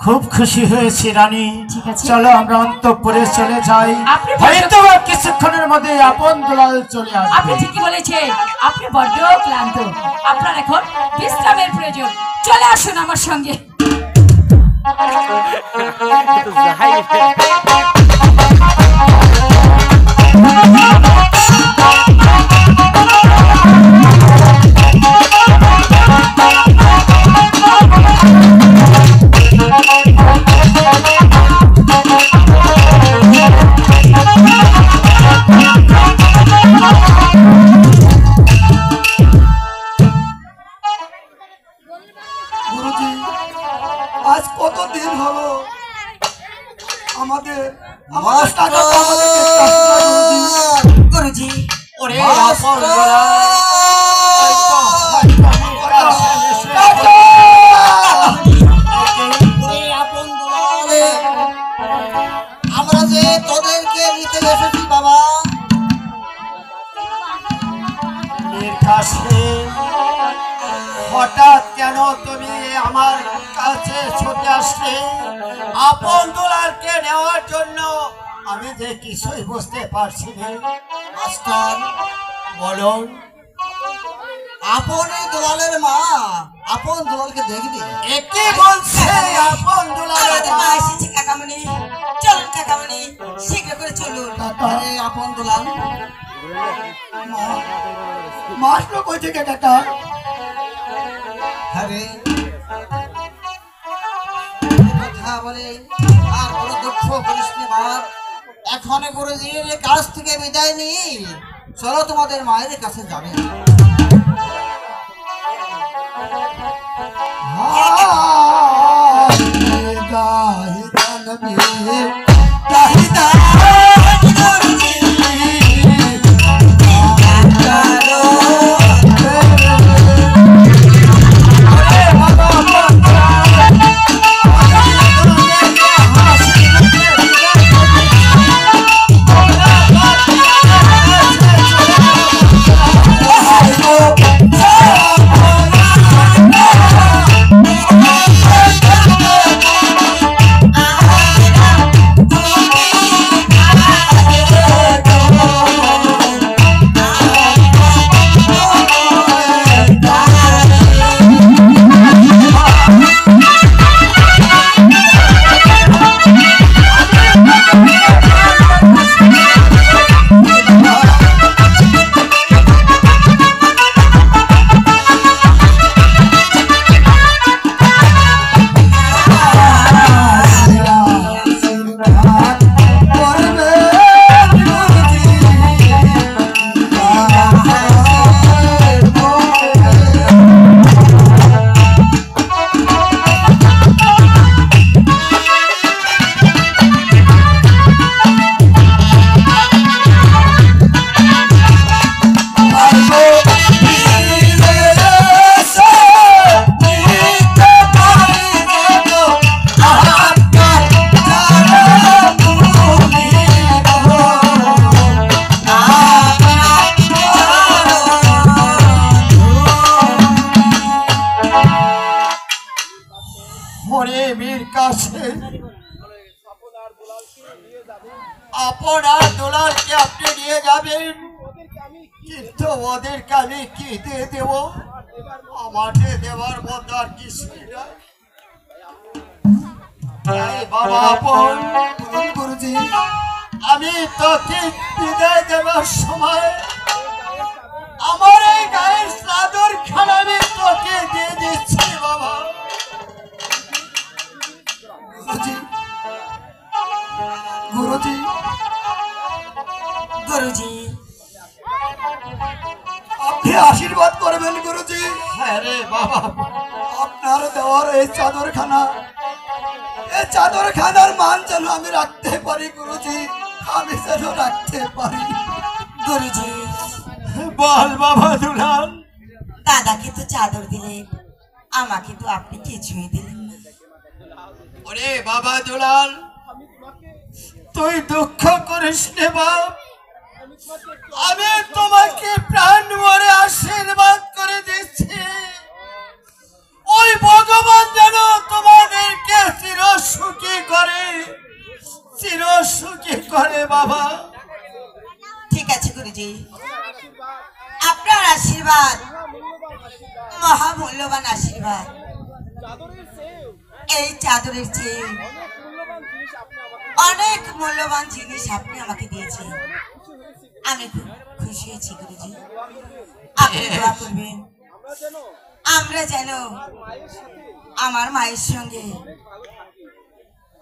খুব খুশি হয়েছি রানী।
ঠিক আছে।
চলো আমরা অন্তঃপুরে চলে যাই,
আপনি
হয়তো কিছুক্ষণের মধ্যে আপন দুলাল চলে আসবে।
আপনি ঠিকই বলেছেন, আপনি বড্ড ক্লান্ত, আপনার এখন বিশ্রামের প্রয়োজন। চলে আসুন আমার সঙ্গে।
গুরুজি, আজ কত দিন হলো আমাদের টাকা
গুরুজি ওরে আমরা যে তোদেরকে নিতে এসেছি বাবা।
হঠাৎ কেন তুমি আমার কাছে ছুটে আসলে আপন দুলালকে নেওয়ার জন্য? আমি যে কিছুই বুঝতে পারছি না।
মাস্টার
বলুন।
আপনি দুলালের মা আপন দুলালকে দেখবি?
একে বলছে আপন দুলাল।
আমাদের মা এসেছে কাকামণি, চলুন কাকামণি, শীঘ্র করে চলুন।
আরে আপন দুলাল,
মাসলো কইছে কে কাকা?
আরে কথা বলে আর বড় দুঃখ করিস নি বাপ। এখন গুরুজির কাছ থেকে বিদায় নিয়ে চলো তোমাদের মায়ের কাছে যাবে।
আপনার দুলালকে আপনি নিয়ে যাবেন, কিন্তু ওদেরকে আমি কি দিয়ে দেব? আমাকে দেওয়ার মতো আর কিছুই না। বাবা আপন
গুরুজি,
আমি তোকে বিদায় দেওয়ার সময় আমার এই গায়ের চাদর খানা আমি তোকে দিয়ে দিচ্ছি বাবা।
গুরুজি, গুরুজি,
গুরুজি,
আপনি আশীর্বাদ করবেন গুরুজি।
হ্যাঁ রে বাবা,
আপনার দেওয়ার এই চাদরখানা, এই চাদরখানার মান যেন আমি রাখতে পারি গুরুজি, আমি যেন রাখতে পারি।
গুরুজি,
বল বাবা দুলাল।
দাদাকে তো চাদর দিলেন, আমাকে তো আপনি কিছুই দিলেন না।
ওরে বাবা দুলাল, তুই দুঃখ করিস নে বাপ, আমি তোমাকে প্রাণ ভরে আশীর্বাদ করে দিচ্ছি। ওই ভগবান যেন তোমাদেরকে চির সুখী করে, চির সুখী করে বাবা।
ঠিক আছে গুরুজি, আপনার আশীর্বাদ মহামূল্যবান আশীর্বাদ। এই চাদরের চেয়ে অনেক মূল্যবান জিনিস আপনি আমাকে দিয়েছেন, আমি খুব খুশি হয়েছি গুরুজি। আপনি দোয়া করবেন আমরা যেন আমার মায়ের সঙ্গে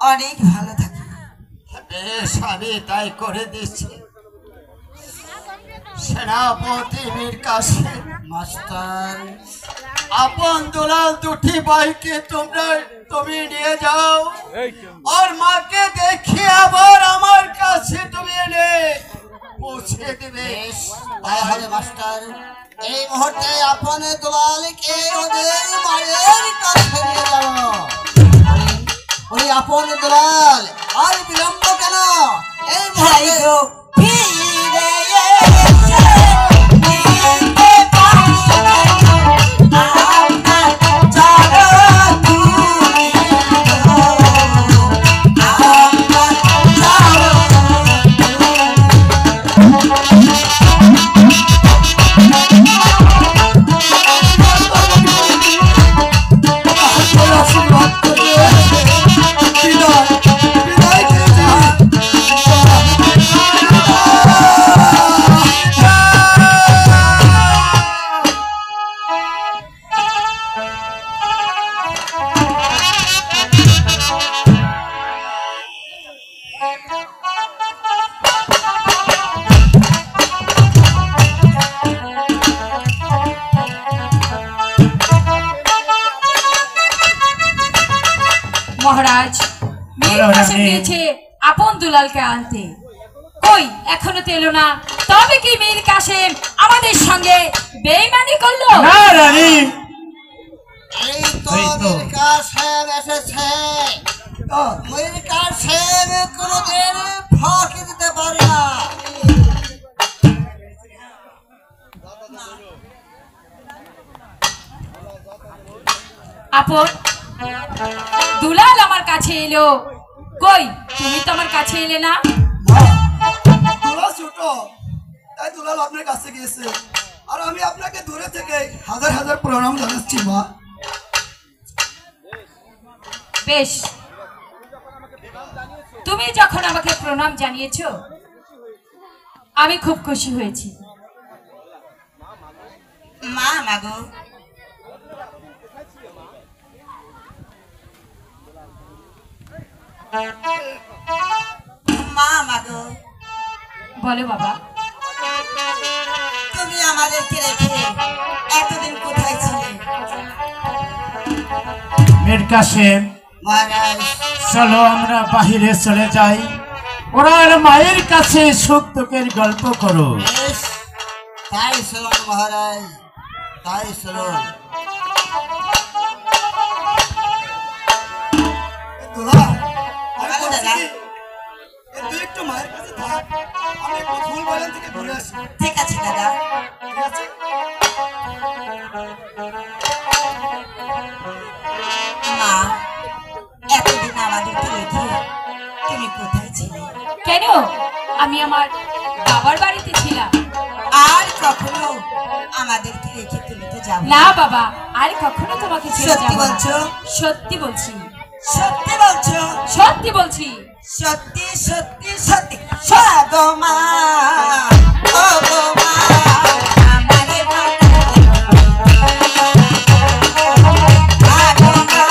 অনেক ভালো থাকি।
বেশ, আমি তাই করে দিচ্ছি। সেনাপতি মীর কাসেম
মাস্টার,
আপন দুলাল দুটি ভাইকে তুমি নিয়ে যাও, আর মাকে দেখে আবার আমার কাছে তুমি এনে পৌঁছে দেবে।
তাই হবে মাস্টার। এই মুহূর্তে আপন দুলালকে ওদের মায়ের কাছে নিয়ে যাও। ওই আপন দুলাল, আর বিলম্ব কেন? এই
ভাই
মুহূর্তে
গো ফিরে এসে নিতে পারছি না, আপনার চরণ ধুলি গো, আপনার চরণ
কাশেম গিয়েছে আপন দুলালকে আনতে। কই এখনো তো এলো না, তবে কি মীর কাশেম আমাদের সঙ্গে বেইমানি করলো?
না রানী,
এই তো মীর কাশেম এসেছে। মীর কাশেম কোনোদিন ফাঁকি দিতে পারে না।
আপন দুলাল আমার কাছে এলো, কই তুমি তো আমার কাছে এলে না?
দুলাল ছোট, তাই দুলাল আপনার কাছে গিয়েছে, আর আমি আপনাকে দূরে থেকে হাজার হাজার প্রণাম জানাচ্ছি মা।
বেশ, তুমি যখন আমাকে প্রণাম জানিয়েছো আমি খুব খুশি হয়েছি।
মা মাগো, মা মাগো,
বলো বাবা।
তুমি আমাদেরকে রেখে এতদিন কোথায় ছিলে?
মীর কাশেম,
মহারাজ,
চলো আমরা বাহিরে চলে যাই, ওনার মায়ের কাছে সুখ দুঃখের গল্প করো।
বেশ, তাই চলুন মহারাজ, তাই চলুন।
দুলাল, আমি
বলো
বলছি
দাদা।
কি, তুই একটু মায়ের কাছে থাক, আমি একটু ফুল বাগান থেকে ঘুরে আসি।
ঠিক আছে দাদা।
ঠিক আছে?
মা, এতদিন আমাদেরকে রেখে তুমি কোথায় ছিলে?
কেন? আমি আমার বাবার বাড়িতে ছিলাম।
আর কখনো আমাদেরকে রেখে তুমি তো যাবে
না বাবা, আর কখনো তোমাকে ছেড়ে
সত্যি
যাব না।
বলছো?
সত্যি বলছি,
সত্যি বলছো?
সত্যি বলছি।
সত্যি সত্যি সত্যি সাগো মা, ও গো মা, আমারে সাগো মা,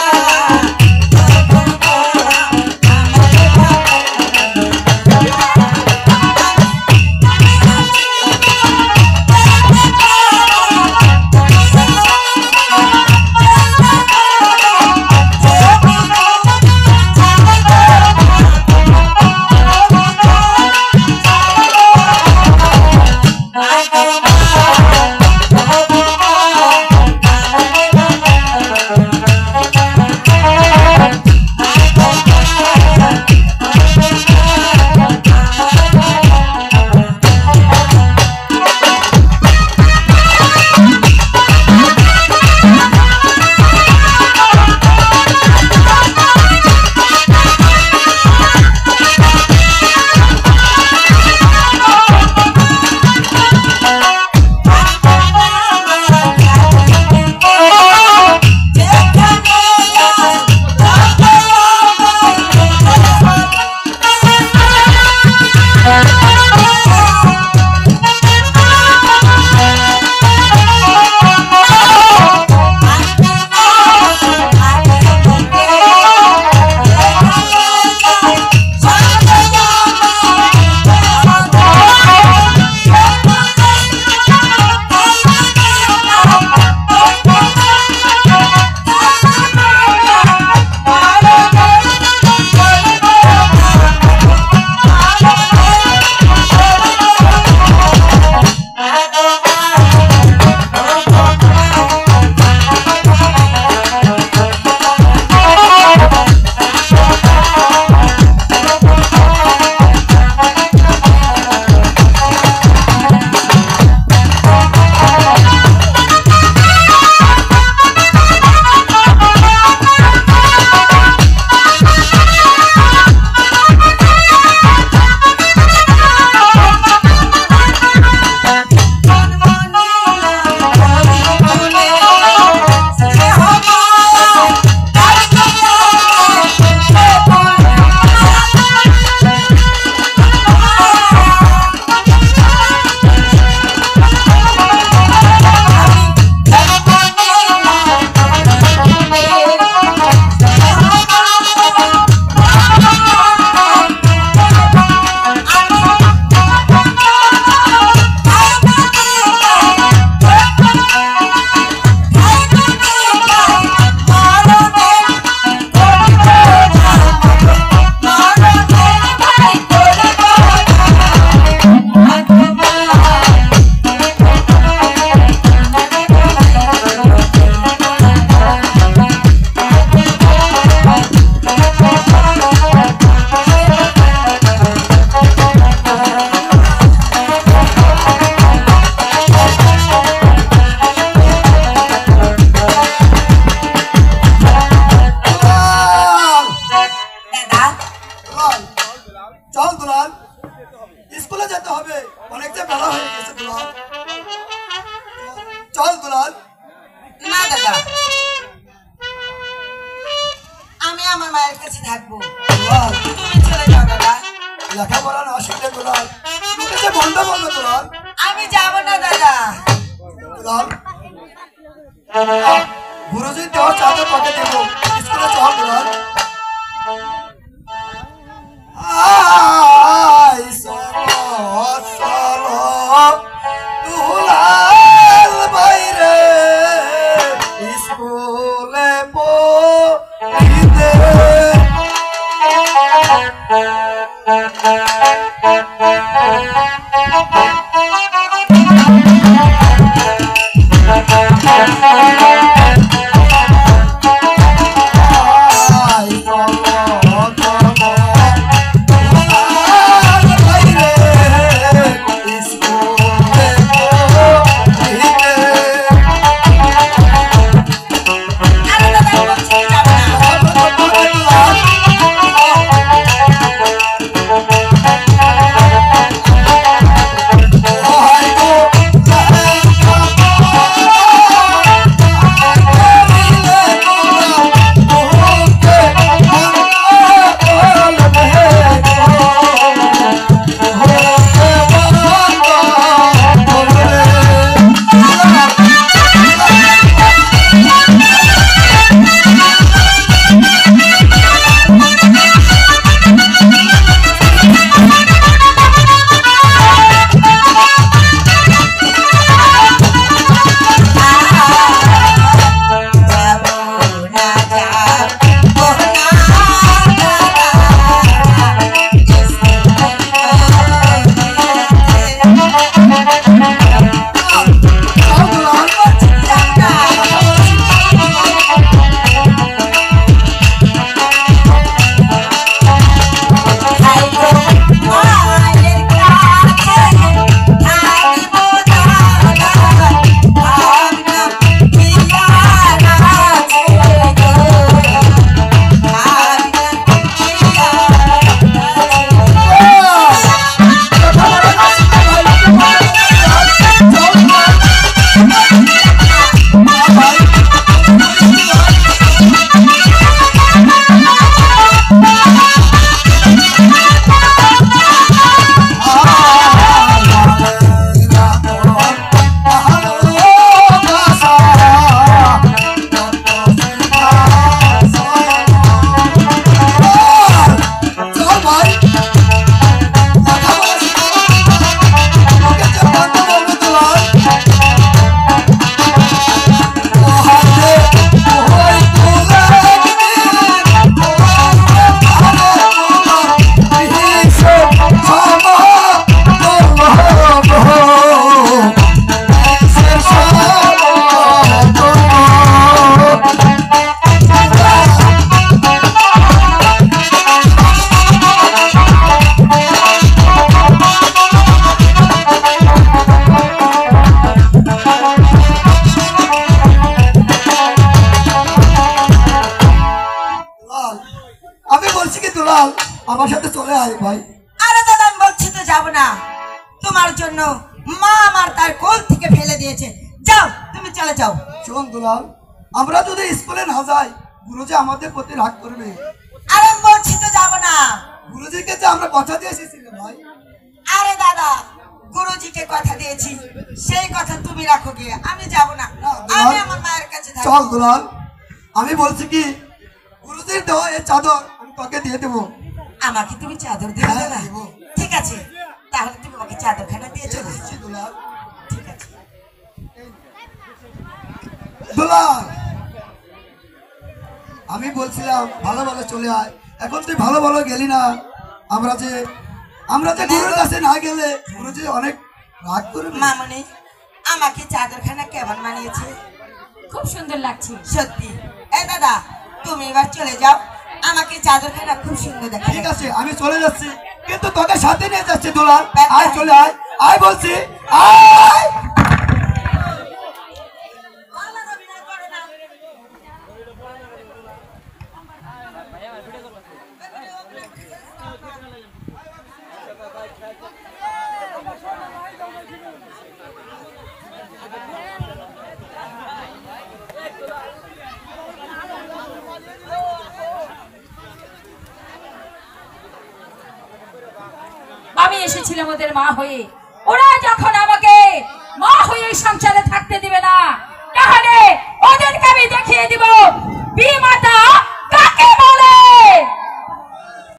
হবে, অনেক যে বেলা হয়ে গেছে দুলাল। চল দুলাল।
না দাদা, আমি আমার মায়ের কাছে থাকবো,
দুলাল,
তুমি চলে যাও দাদা।
লেখাপড়া না শিখলে দুলাল তোকে যে বন্ধ বলবো দুলাল।
আমি যাবো না দাদা।
দুলাল, গুরুজি তোর চাদর তোকে দেবো, স্কুলে চল দুলাল। আই চলো চলো দুলাল বাইরে স্কুলে পড়িতে। আই চলো চলো দুলাল বাইরে স্কুলে পড়িতে।
আরে দাদা, বলছি যাবো না।
আমি বলছি কি দুলাল আমার সাথে চলে আয় ভাই।
আরে দাদা, আমি বলছি তো যাবো না। তোমার জন্য মা আমার তার কোল থেকে ফেলে দিয়েছে। যাও, তুমি চলে যাও।
শোন দুলাল, আমরা যদি স্কুলে না যাই গুরুজি আমাদের প্রতি রাগ করবে।
আরে আমি বলছি তো যাবো না।
গুরুজিকে যে আমরা কথা দিয়ে এসেছি রে ভাই।
আরে দাদা, গুরুজিকে কথা দিয়েছি, সেই কথা তুমি রাখো গিয়ে। আমি যাবো না, আমি আমার মায়ের কাছে
চল
থাকবো।
দুলাল, আমি বলছি কি গুরুজির দেওয়া এই চাদর আমি তোকে দিয়ে দেবো।
আমাকে তুমি চাদর দেবে
হ্যাঁ,
দাদা?
দেবো।
ঠিক আছে, তাহলে তুমি আমাকে চাদরখানা দিয়ে চলে
দিচ্ছি
এসো।
দুলাল।
ঠিক আছে।
দুলাল, আমি বলছিলাম ভালো ভালো চলে আয়, এখন তুই ভালো ভালো গেলি না। আমরা যে গুরুর কাছে না গেলে গুরুজি অনেক রাগ করবে।
মামনি, আমাকে চাদরখানা কেমন মানিয়েছে?
খুব সুন্দর লাগছে।
সত্যি। এই দাদা, তুমি এবার চলে যাও, আমাকে চাদরখানা খুব সুন্দর দেখা
ঠিক আছে, আমি চলে যাচ্ছি, কিন্তু তোকে সাথে নিয়ে যাচ্ছি দুলাল। আয় চলে আয়, আয় বলছি আয়।
এসেছিলাম ওদের মা হয়ে। ওরা যখন আমাকে মা হয়ে সংসারে থাকতে দিবে না, তাহলে ওদেরকে আমি দেখিয়ে দিব বিমাতা